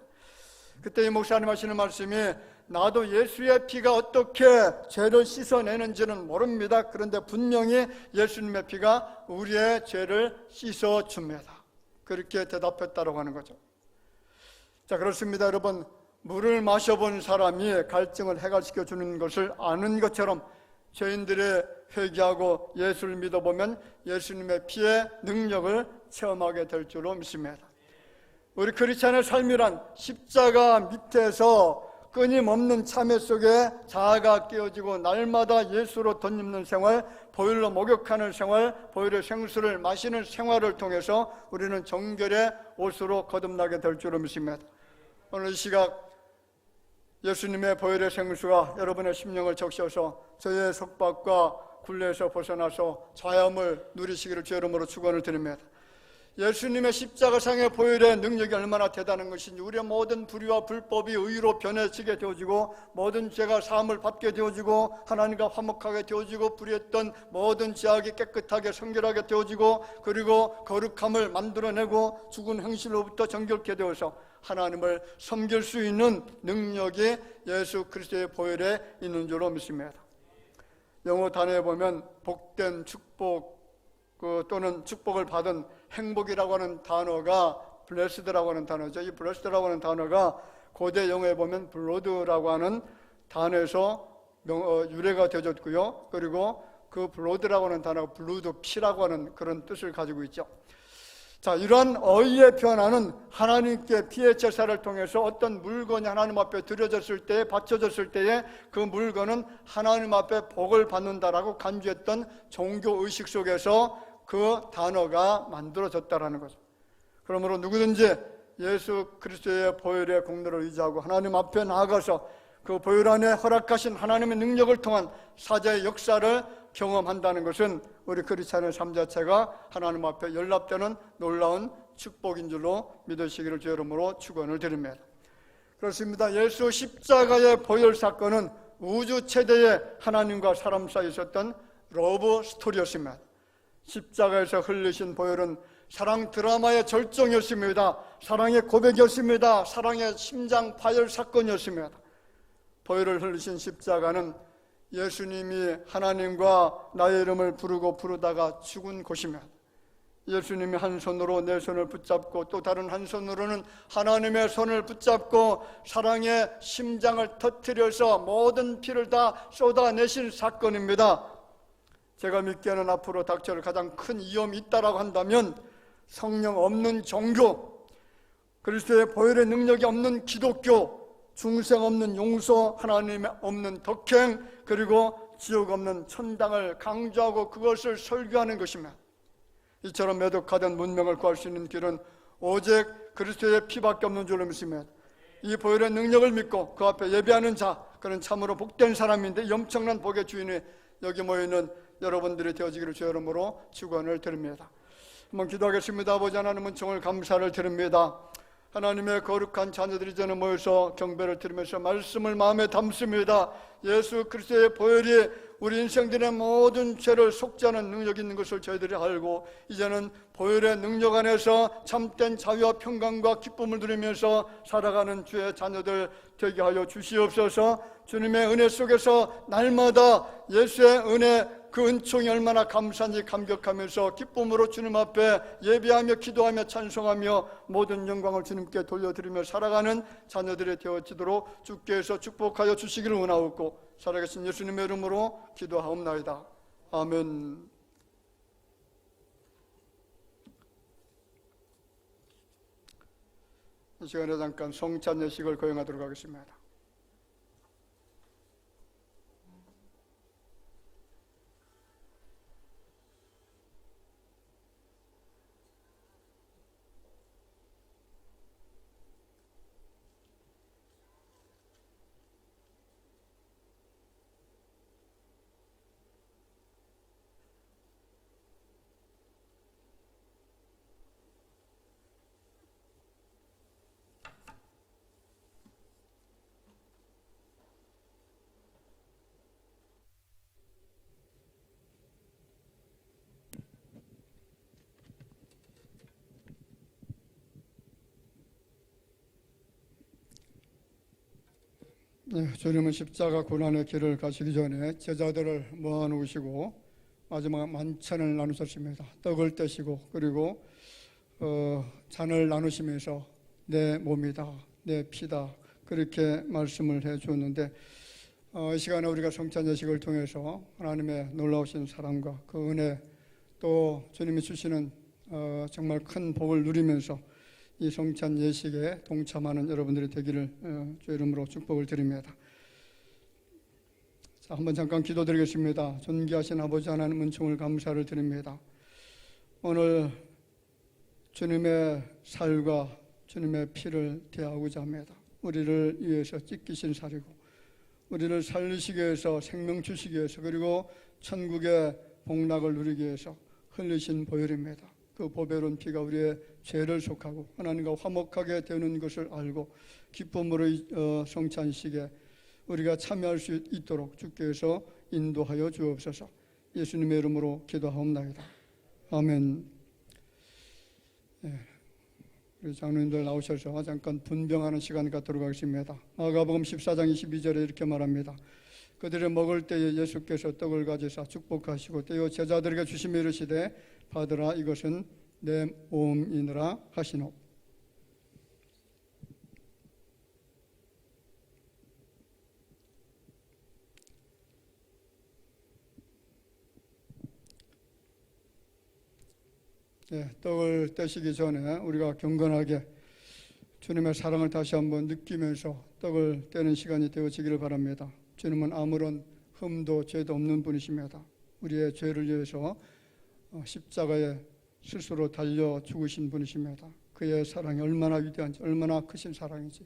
그때 이 목사님 하시는 말씀이, 나도 예수의 피가 어떻게 죄를 씻어내는지는 모릅니다. 그런데 분명히 예수님의 피가 우리의 죄를 씻어줍니다. 그렇게 대답했다고 하는 거죠. 자, 그렇습니다. 여러분, 물을 마셔본 사람이 갈증을 해결시켜 주는 것을 아는 것처럼 죄인들의 회개하고 예수를 믿어보면 예수님의 피의 능력을 체험하게 될 줄로 믿습니다. 우리 크리스찬의 삶이란 십자가 밑에서 끊임없는 참회 속에 자아가 깨어지고 날마다 예수로 덧입는 생활, 보혈로 목욕하는 생활, 보혈의 생수를 마시는 생활을 통해서 우리는 정결의 옷으로 거듭나게 될 줄로 믿습니다. 오늘 이 시각 예수님의 보혈의 생수가 여러분의 심령을 적셔서 저의 속박과 굴레에서 벗어나서 자유함을 누리시기를 주의 이름으로 축원을 드립니다. 예수님의 십자가상의 보혈의 능력이 얼마나 대단한 것인지 우리의 모든 불의와 불법이 의로 변해지게 되어지고 모든 죄가 사함을 받게 되어지고 하나님과 화목하게 되어지고 불의했던 모든 죄악이 깨끗하게 성결하게 되어지고 그리고 거룩함을 만들어내고 죽은 행실로부터 정결케 되어서 하나님을 섬길 수 있는 능력이 예수 그리스도의 보혈에 있는 줄로 믿습니다. 영어 단어에 보면 복된 축복 또는 축복을 받은 행복이라고 하는 단어가 blessed라고 하는 단어죠. 이 blessed라고 하는 단어가 고대 영어에 보면 blood라고 하는 단어에서 유래가 되어졌고요. 그리고 그 blood라고 하는 단어가 blood, 피라고 하는 그런 뜻을 가지고 있죠. 자, 이러한 어휘의 변화는 하나님께 피의 제사를 통해서 어떤 물건이 하나님 앞에 드려졌을 때에 바쳐졌을 때에 그 물건은 하나님 앞에 복을 받는다라고 간주했던 종교 의식 속에서 그 단어가 만들어졌다라는 거죠. 그러므로 누구든지 예수 그리스도의 보혈의 공로를 의지하고 하나님 앞에 나아가서 그 보혈 안에 허락하신 하나님의 능력을 통한 사자의 역사를 경험한다는 것은 우리 크리스찬의 삶 자체가 하나님 앞에 연락되는 놀라운 축복인 줄로 믿으시기를 주의 이름으로 축원을 드립니다. 그렇습니다. 예수 십자가의 보혈 사건은 우주 최대의 하나님과 사람 사이에 있었던 러브 스토리였습니다. 십자가에서 흘리신 보혈은 사랑 드라마의 절정이었습니다. 사랑의 고백이었습니다. 사랑의 심장 파열 사건이었습니다. 보혈을 흘리신 십자가는 예수님이 하나님과 나의 이름을 부르다가 죽은 곳입니다. 예수님이 한 손으로 내 손을 붙잡고 또 다른 한 손으로는 하나님의 손을 붙잡고 사랑의 심장을 터뜨려서 모든 피를 다 쏟아내신 사건입니다. 제가 믿기에는 앞으로 닥쳐올 가장 큰 위험이 있다라고 한다면 성령 없는 종교, 그리스도의 보혈의 능력이 없는 기독교, 중생 없는 용서, 하나님 없는 덕행, 그리고 지옥 없는 천당을 강조하고 그것을 설교하는 것입니다. 이처럼 매독하던 문명을 구할 수 있는 길은 오직 그리스도의 피밖에 없는 줄로 믿습니다. 이 보혈의 능력을 믿고 그 앞에 예배하는 자, 그는 참으로 복된 사람인데 엄청난 복의 주인이 여기 모여있는 여러분들이 되어지기를 주의 이름으로 축원을 드립니다. 한번 기도하겠습니다. 아버지 하나님 은총을 감사를 드립니다. 하나님의 거룩한 자녀들이 저는 모여서 경배를 드리면서 말씀을 마음에 담습니다. 예수 그리스도의 보혈이 우리 인생들의 모든 죄를 속죄하는 능력이 있는 것을 저희들이 알고 이제는 보혈의 능력 안에서 참된 자유와 평강과 기쁨을 누리면서 살아가는 주의 자녀들 되게 하여 주시옵소서. 주님의 은혜 속에서 날마다 예수의 은혜 그 은총이 얼마나 감사한지 감격하면서 기쁨으로 주님 앞에 예배하며 기도하며 찬송하며 모든 영광을 주님께 돌려드리며 살아가는 자녀들이 되어지도록 주께서 축복하여 주시기를 원하옵고 살아계신 예수님의 이름으로 기도하옵나이다. 아멘. 이 시간에 잠깐 성찬 예식을 거행하도록 하겠습니다. 주님은 십자가 고난의 길을 가시기 전에 제자들을 모아놓으시고 마지막 만찬을 나누셨습니다. 떡을 떼시고 그리고 잔을 나누시면서 내 몸이다, 내 피다 그렇게 말씀을 해주었는데 이 시간에 우리가 성찬 예식을 통해서 하나님의 놀라우신 사랑과 그 은혜 또 주님이 주시는 정말 큰 복을 누리면서 이 성찬 예식에 동참하는 여러분들이 되기를 주의 이름으로 축복을 드립니다. 자, 한번 잠깐 기도드리겠습니다. 존귀하신 아버지 하나님 은총을 감사를 드립니다. 오늘 주님의 살과 주님의 피를 대하고자 합니다. 우리를 위해서 찢기신 살이고 우리를 살리시기 위해서 생명 주시기 위해서 그리고 천국의 복락을 누리기 위해서 흘리신 보혈입니다. 그 보배로운 피가 우리의 죄를 속하고 하나님과 화목하게 되는 것을 알고 기쁨으로 성찬식에 우리가 참여할 수 있도록 주께서 인도하여 주옵소서. 예수님의 이름으로 기도하옵나이다. 아멘. 우리 장로님들 나오셔서 잠깐 분병하는 시간 갖도록 하겠습니다. 마가복음 14장 22절에 이렇게 말합니다. 그들이 먹을 때에 예수께서 떡을 가지사 축복하시고 떼어 제자들에게 주시며 이르시되 받으라 이것은 내 몸이니라 하시노. 떡을 떼시기 전에 우리가 경건하게 주님의 사랑을 다시 한번 느끼면서 떡을 떼는 시간이 되어지기를 바랍니다. 주님은 아무런 흠도 죄도 없는 분이십니다. 우리의 죄를 위해서 십자가에 스스로 달려 죽으신 분이십니다. 그의 사랑이 얼마나 위대한지, 얼마나 크신 사랑인지,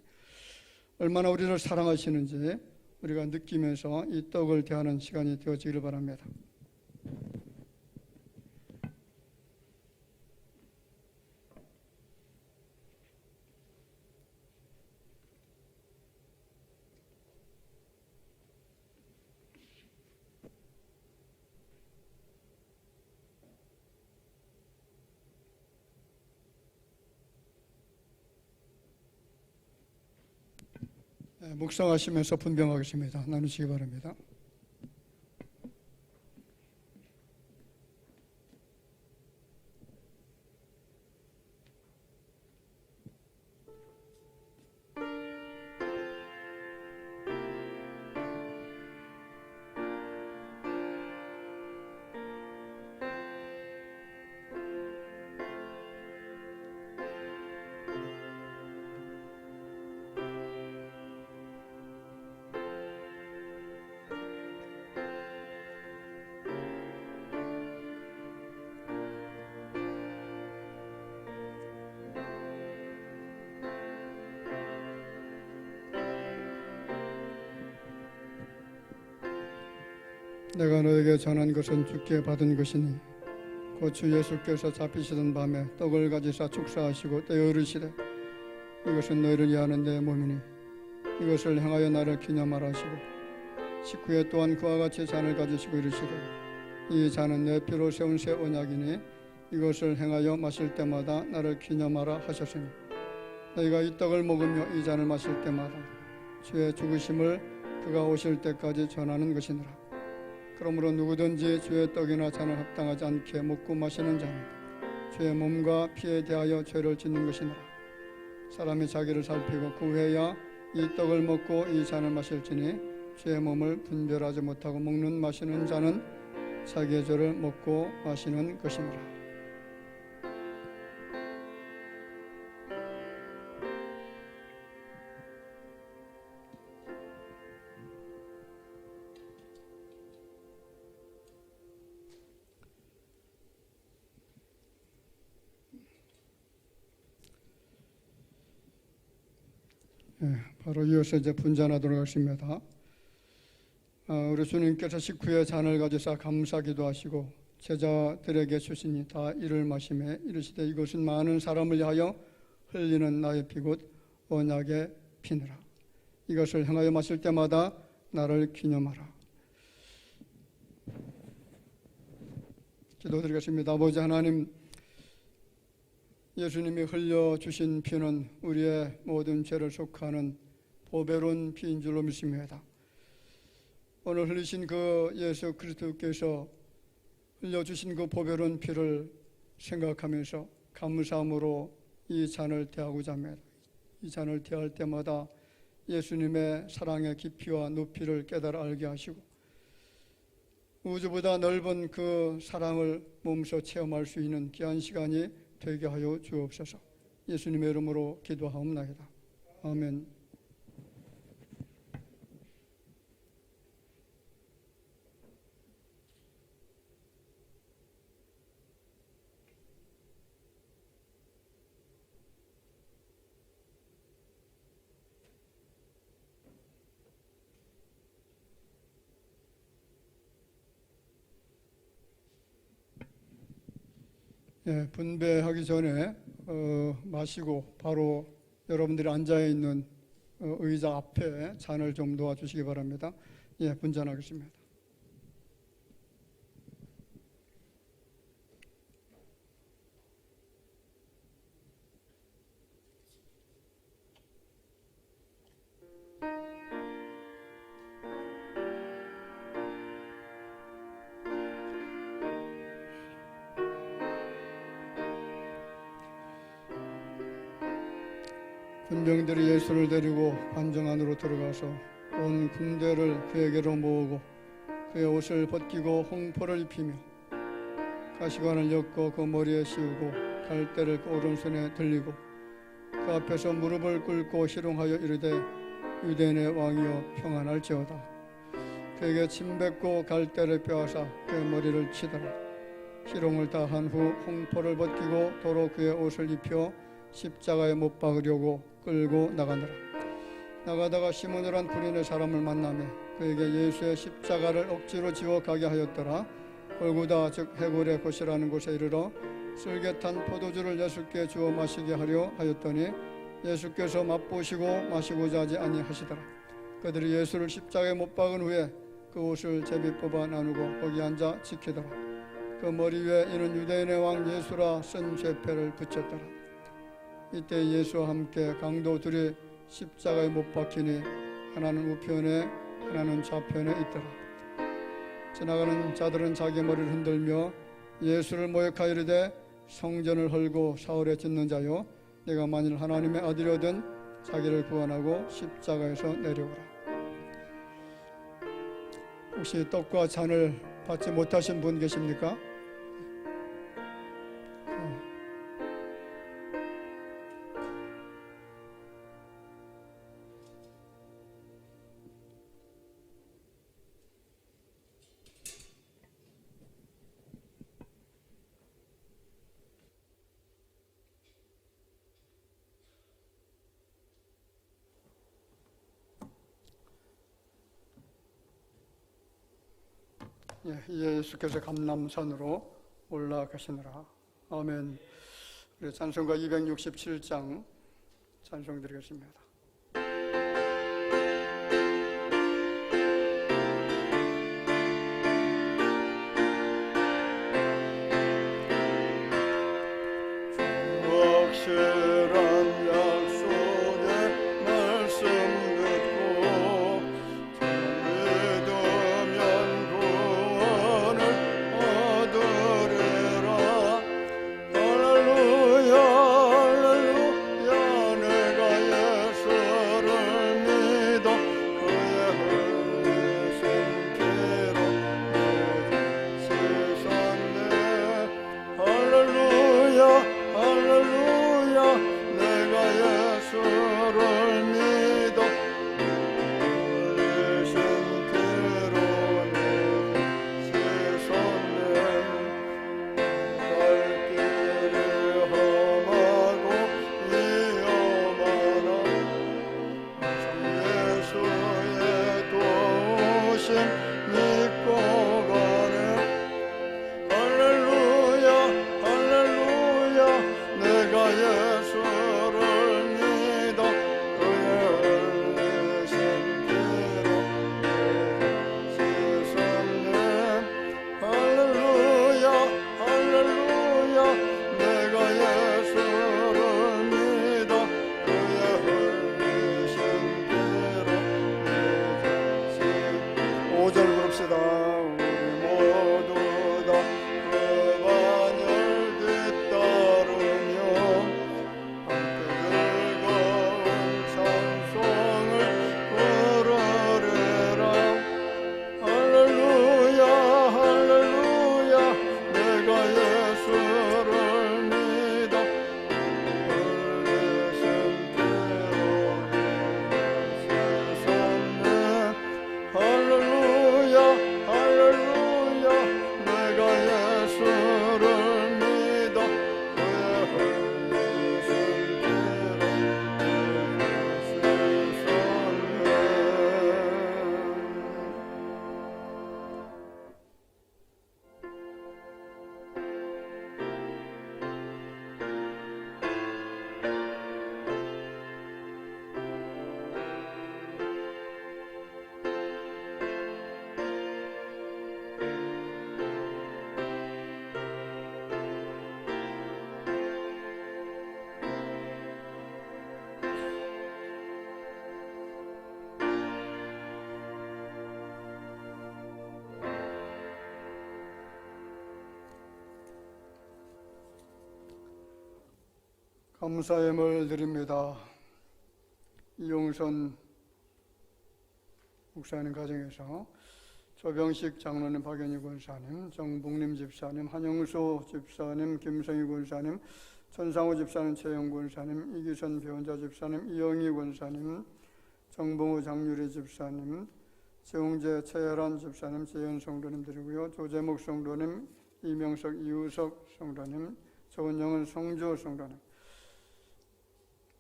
얼마나 우리를 사랑하시는지 우리가 느끼면서 이 떡을 대하는 시간이 되어지기를 바랍니다. 묵상하시면서 분병하겠습니다. 나누시기 바랍니다. 내가 너에게 전한 것은 주께 받은 것이니 곧 주 예수께서 잡히시던 밤에 떡을 가지사 축사하시고 떼어 이르시되 이것은 너희를 위하는 내 몸이니 이것을 행하여 나를 기념하라 하시고 식후에 또한 그와 같이 잔을 가지시고 이르시되 이 잔은 내 피로 세운 새 언약이니 이것을 행하여 마실 때마다 나를 기념하라 하셨으니 너희가 이 떡을 먹으며 이 잔을 마실 때마다 주의 죽으심을 그가 오실 때까지 전하는 것이니라. 그러므로 누구든지 주의 떡이나 잔을 합당하지 않게 먹고 마시는 자는 주의 몸과 피에 대하여 죄를 짓는 것이니라. 사람이 자기를 살피고 그 후에야 이 떡을 먹고 이 잔을 마실지니 주의 몸을 분별하지 못하고 먹는 마시는 자는 자기의 죄를 먹고 마시는 것이니라. 바로 이어서 이제 분잔하도록 하겠습니다. 우리 주님께서 식후에 잔을 가지사 감사 기도하시고 제자들에게 주시니 다 이를 마시매 이르시되 이것은 많은 사람을 위하여 흘리는 나의 피 곧 언약의 피니라. 이것을 행하여 마실 때마다 나를 기념하라. 기도드리겠습니다. 아버지 하나님, 예수님이 흘려주신 피는 우리의 모든 죄를 속하는 보배로운 피인 줄로 믿습니다. 오늘 흘리신 그 예수 그리스도께서 흘려주신 그 보배로운 피를 생각하면서 감사함으로 이 잔을 대하고자 합니다. 이 잔을 대할 때마다 예수님의 사랑의 깊이와 높이를 깨달아 알게 하시고 우주보다 넓은 그 사랑을 몸소 체험할 수 있는 귀한 시간이 되게 하여 주옵소서. 예수님의 이름으로 기도하옵나이다. 아멘. 예, 분배하기 전에 마시고 바로 여러분들이 앉아 있는 의자 앞에 잔을 좀 놓아주시기 바랍니다. 예, 분잔하겠습니다. 군병들이 예수를 데리고 관정 안으로 들어가서 온 군대를 그에게로 모으고 그의 옷을 벗기고 홍포를 입히며 가시관을 엮고 그 머리에 씌우고 갈대를 그 오른손에 들리고 그 앞에서 무릎을 꿇고 희롱하여 이르되 유대인의 왕이여 평안할지어다. 그에게 침 뱉고 갈대를 빼앗아 그의 머리를 치더라. 희롱을 다 한 후 홍포를 벗기고 도로 그의 옷을 입혀 십자가에 못 박으려고 끌고 나가느라. 나가다가 시몬이란 군인의 사람을 만나며 그에게 예수의 십자가를 억지로 지워 가게 하였더라. 골고다 즉 해골의 곳이라는 곳에 이르러 쓸개탄 포도주를 예수께 주어 마시게 하려 하였더니 예수께서 맛보시고 마시고자 하지 아니하시더라. 그들이 예수를 십자가에 못 박은 후에 그 옷을 제비 뽑아 나누고 거기 앉아 지키더라. 그 머리 위에 이는 유대인의 왕 예수라 쓴 쇠패를 붙였더라. 이때 예수와 함께 강도 둘이 십자가에 못 박히니 하나는 우편에 하나는 좌편에 있더라. 지나가는 자들은 자기 머리를 흔들며 예수를 모욕하여 이르되 성전을 헐고 사흘에 짓는 자여 내가 만일 하나님의 아들이거든 자기를 구원하고 십자가에서 내려오라. 혹시 떡과 잔을 받지 못하신 분 계십니까? 예수께서 감람산으로 올라가시느라. 아멘. 우리 찬송가 267장 찬송 드리겠습니다. 확실한 약속의 말씀 듣고 믿으면 구원을 얻으리라. 할렐루야 할렐루야 내가 예수를 믿어 그의 흘리신 피로 세상에 할렐루야 할렐루야 내가 예수를 믿어 흘리신 피로 세상에 갈 길이 험하고 위험하나 예수의 도우심 믿고 가네. 할렐루야 할렐루야 내가 예수를 믿어 그의 흘리신 피로 세상에 할렐루야 할렐루야 내가 예수를 믿어 그의 흘리신 피로 세상에 5절 부릅시다. 우리 모두 다 그 반열 뒤따르며 함께 즐거운 찬송을 부르리라. 할렐루야 할렐루야 내가 예수를 믿어 흘리신 피로 세상에 할렐루야 할렐루야 감사함을 드립니다. 이용선 목사님 가정에서 조병식 장로님, 박연희 권사님, 정복림 집사님, 한영수 집사님, 김성희 권사님, 천상호 집사님, 최영 권사님, 이기선 배원자 집사님, 이영희 권사님, 정봉우 장유리 집사님, 최웅재 최혜란 집사님, 재현 성도님 드리고요. 조재목 성도님, 이명석 이우석 성도님, 조은영은 성조 성도님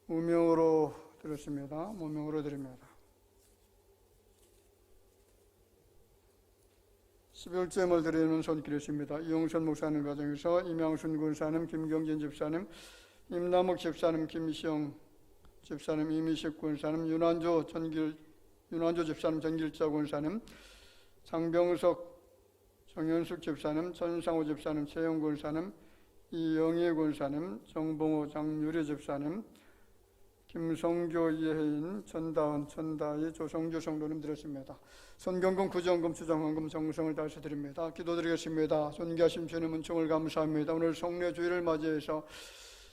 무명으로 드렸습니다. 무명으로 드립니다. 11점을 드리는 손길이십니다. 이용선 목사님 가정에서 이명순 군사님, 김경진 집사님, 임남욱 집사님, 김시영 집사님, 이미식 군사님, 윤환조 집사님, 전길자 군사님, 장병석, 정현숙 집사님, 전상호 집사님, 최영 군사님, 이영희 군사님, 정봉호, 장유리 집사님, 김성교, 이혜인, 전다은, 전다희, 조성주 성도님 드렸습니다. 선경금, 구정금, 주정헌금, 정성을 다해서 드립니다. 기도드리겠습니다. 존귀하신 주님 은총을 감사합니다. 오늘 성례주일을 맞이해서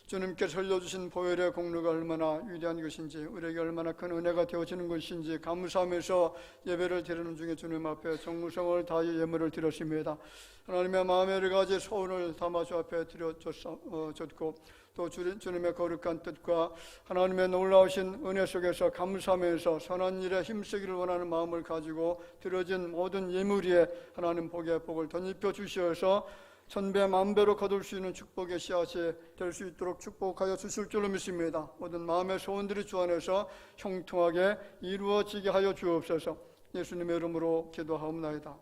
주님께 설려주신 보혈의 공로가 얼마나 위대한 것인지, 우리에게 얼마나 큰 은혜가 되어지는 것인지 감사하면서 예배를 드리는 중에 주님 앞에 정성을 다해 예물을 드렸습니다. 하나님의 마음의 여러 가지 소원을 담아 주 앞에 드려졌고, 또 주님의 거룩한 뜻과 하나님의 놀라우신 은혜 속에서 감사하면서 선한 일에 힘쓰기를 원하는 마음을 가지고 드려진 모든 예물 위에 하나님 복의 복을 덧입혀 주시어서 천배 만배로 거둘 수 있는 축복의 씨앗이 될 수 있도록 축복하여 주실 줄로 믿습니다. 모든 마음의 소원들이 주 안에서 형통하게 이루어지게 하여 주옵소서. 예수님의 이름으로 기도하옵나이다.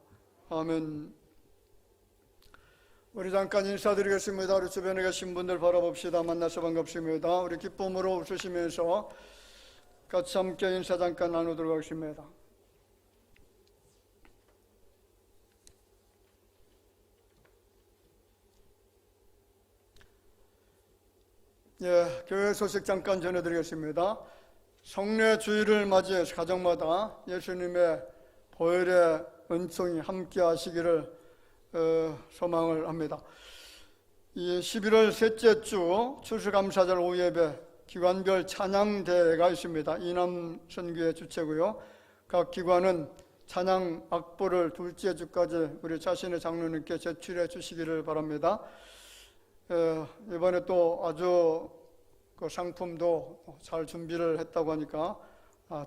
아멘. 우리 잠깐 인사드리겠습니다. 우리 주변에 계신 분들 바라봅시다. 만나서 반갑습니다. 우리 기쁨으로 웃으시면서 같이 함께 인사 잠깐 나누도록 하겠습니다. 교회 소식 잠깐 전해드리겠습니다. 성례 주일을 맞이해서 가정마다 예수님의 보혈의 은총이 함께 하시기를 소망을 합니다. 이 11월 셋째 주 추수감사절 오후예배 기관별 찬양대회가 있습니다. 이남선교회 주최고요. 각 기관은 찬양 악보를 둘째 주까지 우리 자신의 장로님께 제출해 주시기를 바랍니다. 이번에 또 아주 그 상품도 잘 준비를 했다고 하니까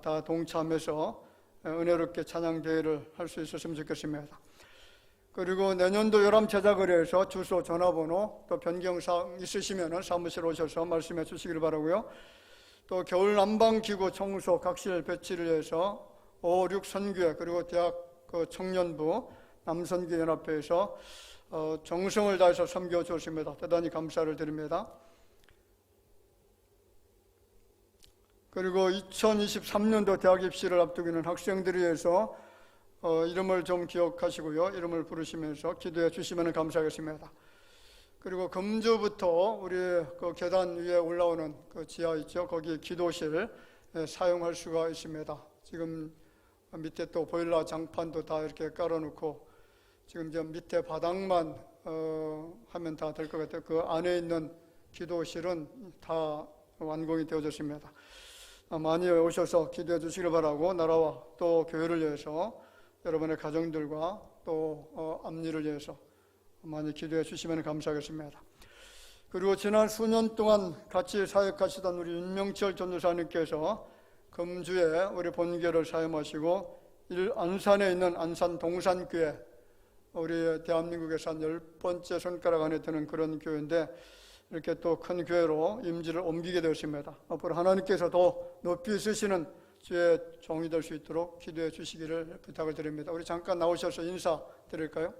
다 동참해서 은혜롭게 찬양대회를 할 수 있었으면 좋겠습니다. 그리고 내년도 요람 제자거리에서 주소, 전화번호 또 변경사항 있으시면 사무실 오셔서 말씀해 주시길 바라고요. 또 겨울 난방기구 청소 각실 배치를 해서 5, 6 선교회 그리고 대학 청년부 남선교 연합회에서 정성을 다해서 섬겨 주십니다. 대단히 감사를 드립니다. 그리고 2023년도 대학 입시를 앞두고 있는 학생들을 위해서 이름을 좀 기억하시고요. 이름을 부르시면서 기도해 주시면 감사하겠습니다. 그리고 금주부터 우리 그 계단 위에 올라오는 그 지하 있죠. 거기 기도실 사용할 수가 있습니다. 지금 밑에 또 보일러 장판도 다 이렇게 깔아놓고 지금 저 밑에 바닥만 하면 다 될 것 같아요. 그 안에 있는 기도실은 다 완공이 되어졌습니다. 많이 오셔서 기도해 주시길 바라고 나라와 또 교회를 위해서 여러분의 가정들과 또 앞일을 위해서 많이 기도해 주시면 감사하겠습니다. 그리고 지난 수년 동안 같이 사역하시던 우리 윤명철 전도사님께서 금주에 우리 본교를 사용하시고 안산에 있는 안산 동산교회, 우리 대한민국에서 한 10번째 손가락 안에 드는 그런 교회인데 이렇게 또 큰 교회로 임지를 옮기게 되었습니다. 앞으로 하나님께서 더 높이 쓰시는 주의 종이 될 수 있도록 기도해 주시기를 부탁을 드립니다. 우리 잠깐 나오셔서 인사 드릴까요?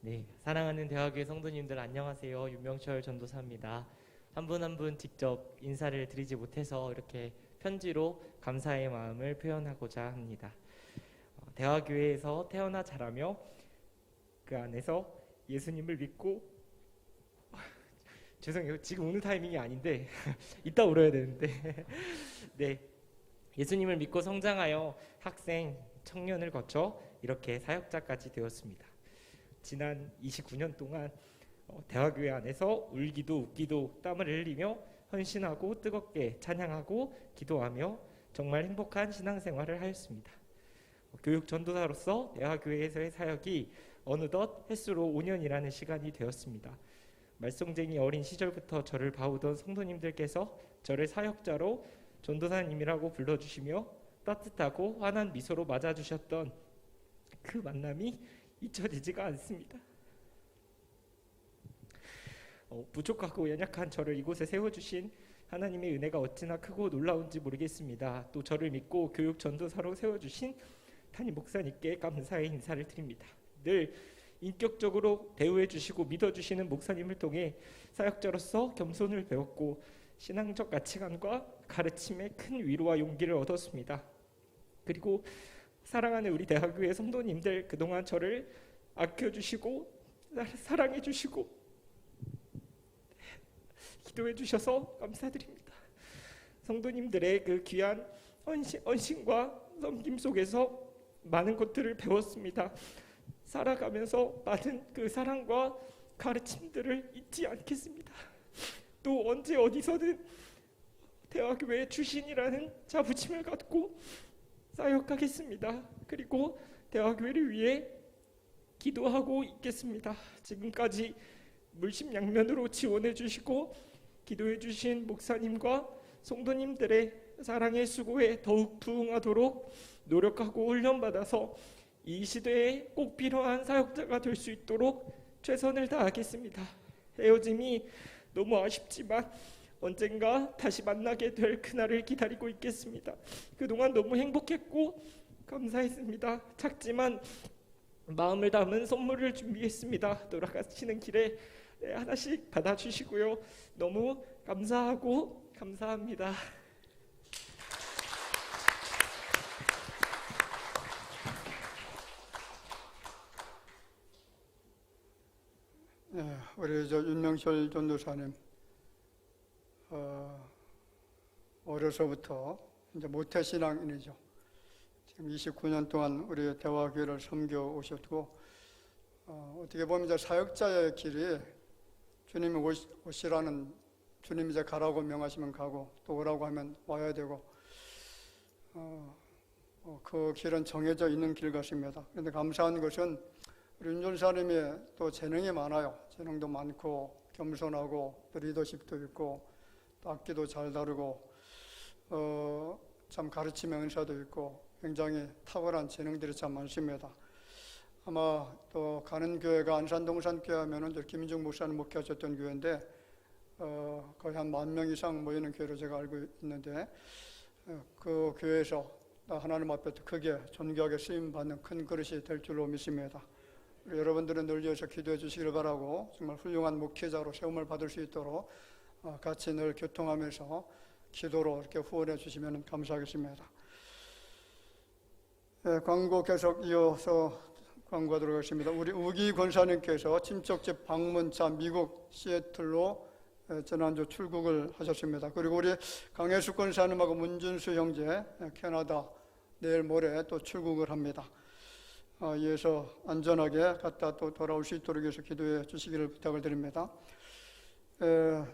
네, 사랑하는 대화교회 성도님들 안녕하세요. 윤명철 전도사입니다. 한 분 한 분 직접 인사를 드리지 못해서 이렇게 편지로 감사의 마음을 표현하고자 합니다. 대화교회에서 태어나 자라며 그 안에서 예수님을 믿고 죄송해요. 지금 우는 타이밍이 아닌데 이따 울어야 되는데 네, 예수님을 믿고 성장하여 학생, 청년을 거쳐 이렇게 사역자까지 되었습니다. 지난 29년 동안 대화교회 안에서 울기도 웃기도 땀을 흘리며 헌신하고 뜨겁게 찬양하고 기도하며 정말 행복한 신앙생활을 하였습니다. 교육 전도사로서 대화교회에서의 사역이 어느덧 횟수로 5년이라는 시간이 되었습니다. 말썽쟁이 어린 시절부터 저를 봐오던 성도님들께서 저를 사역자로 전도사님이라고 불러주시며 따뜻하고 환한 미소로 맞아주셨던 그 만남이 잊혀지지가 않습니다. 부족하고 연약한 저를 이곳에 세워주신 하나님의 은혜가 어찌나 크고 놀라운지 모르겠습니다. 또 저를 믿고 교육 전도사로 세워주신 담임 목사님께 감사의 인사를 드립니다. 늘 인격적으로 대우해 주시고 믿어주시는 목사님을 통해 사역자로서 겸손을 배웠고 신앙적 가치관과 가르침에 큰 위로와 용기를 얻었습니다. 그리고 사랑하는 우리 대학교의 성도님들, 그동안 저를 아껴주시고 사랑해 주시고 기도해 주셔서 감사드립니다. 성도님들의 그 귀한 헌신과 섬김 속에서 많은 것들을 배웠습니다. 살아가면서 받은 그 사랑과 가르침들을 잊지 않겠습니다. 또 언제 어디서든 대화교회 출신이라는 자부심을 갖고 사역하겠습니다. 그리고 대화교회를 위해 기도하고 있겠습니다. 지금까지 물심양면으로 지원해 주시고 기도해 주신 목사님과 성도님들의 사랑의 수고에 더욱 부응하도록 노력하고 훈련받아서 이 시대에 꼭 필요한 사역자가 될 수 있도록 최선을 다하겠습니다. 헤어짐이 너무 아쉽지만 언젠가 다시 만나게 될 그날을 기다리고 있겠습니다. 그동안 너무 행복했고 감사했습니다. 작지만 마음을 담은 선물을 준비했습니다. 돌아가시는 길에 하나씩 받아주시고요. 너무 감사하고 감사합니다. 네, 우리 윤명철 전도사님 어려서부터 이제 모태신앙인이죠. 지금 29년 동안 우리 대화교회를 섬겨 오셨고 어떻게 보면 이제 사역자의 길이 주님이 오시라는, 주님이 이제 가라고 명하시면 가고 또 오라고 하면 와야 되고 그 길은 정해져 있는 길 같습니다. 그런데 감사한 것은 우리 윤 전사님이 또 재능이 많아요. 재능도 많고 겸손하고 또 리더십도 있고 또 악기도 잘 다루고 참 가르침의 은사도 있고 굉장히 탁월한 재능들이 참 많습니다. 아마 또 가는 교회가 안산동산교회 하면은 김인중 목사님 목회하셨던 교회인데 거의 한 10,000명 이상 모이는 교회로 제가 알고 있는데 그 교회에서 하나님 앞에 크게 존귀하게 쓰임받는 큰 그릇이 될 줄로 믿습니다. 여러분들은 늘 위해서 기도해 주시길 바라고 정말 훌륭한 목회자로 세움을 받을 수 있도록 같이 늘 교통하면서 기도로 이렇게 후원해 주시면 감사하겠습니다. 광고 계속 이어서 광고하도록 하겠습니다. 우리 우기 권사님께서 친척집 방문차 미국 시애틀로 지난주 출국을 하셨습니다. 그리고 우리 강혜숙 권사님하고 문준수 형제 캐나다 내일 모레 또 출국을 합니다. 이어서 안전하게 갔다 또 돌아올 수 있도록 해서 기도해 주시기를 부탁을 드립니다.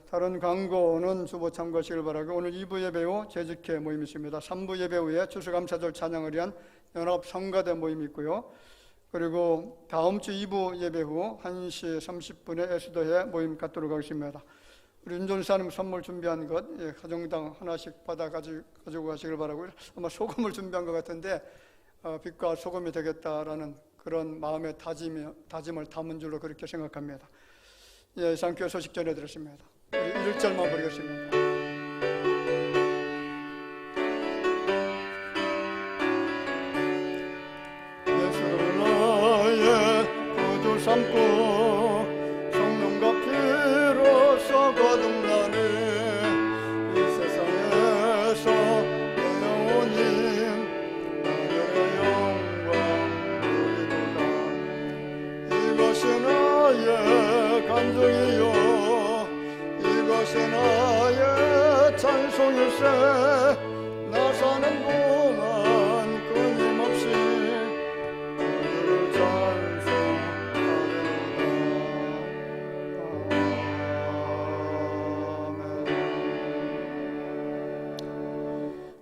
다른 광고는 주보 참고하시길 바라고 오늘 2부 예배 후 재직회 모임이 있습니다. 3부 예배 후에 추수감사절 찬양을 위한 연합 성가대 모임이 있고요. 그리고 다음 주 2부 예배 후 1시 30분에 에스더회 모임 갖도록 하겠습니다. 우리 윤 전사님 선물 준비한 것 가정당 하나씩 받아 가지고 가시길 바라고 아마 소금을 준비한 것 같은데 빛과 소금이 되겠다라는 그런 마음의 다짐을 담은 줄로 그렇게 생각합니다. 이상 교회 소식 전해드렸습니다. 우리 1절만 부르겠습니다. 예수를 나의 구주 삼고 성령과 피로써 거듭나는 이 세상에서 내 영혼이 이것이 나의 감정이요 이것이 나의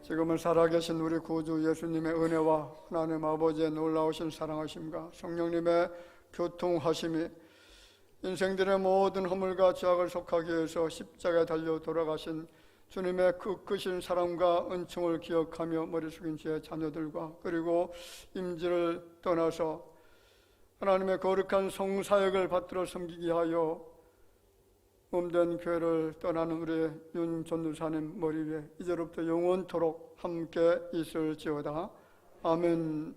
지금은 살아계신 우리 구주 예수님의 은혜와 하나님 아버지의 놀라우신 사랑하심과 성령님의 교통하심이 인생들의 모든 허물과 죄악을 속하기 위해서 십자가에 달려 돌아가신 주님의 그 크신 사랑과 은총을 기억하며 머리 숙인 제 자녀들과 그리고 임지를 떠나서 하나님의 거룩한 성사역을 받들어 섬기게 하여 몸된 교회를 떠나는 우리 윤 전도사님 머리 위에 이제로부터 영원토록 함께 있을지어다. 아멘.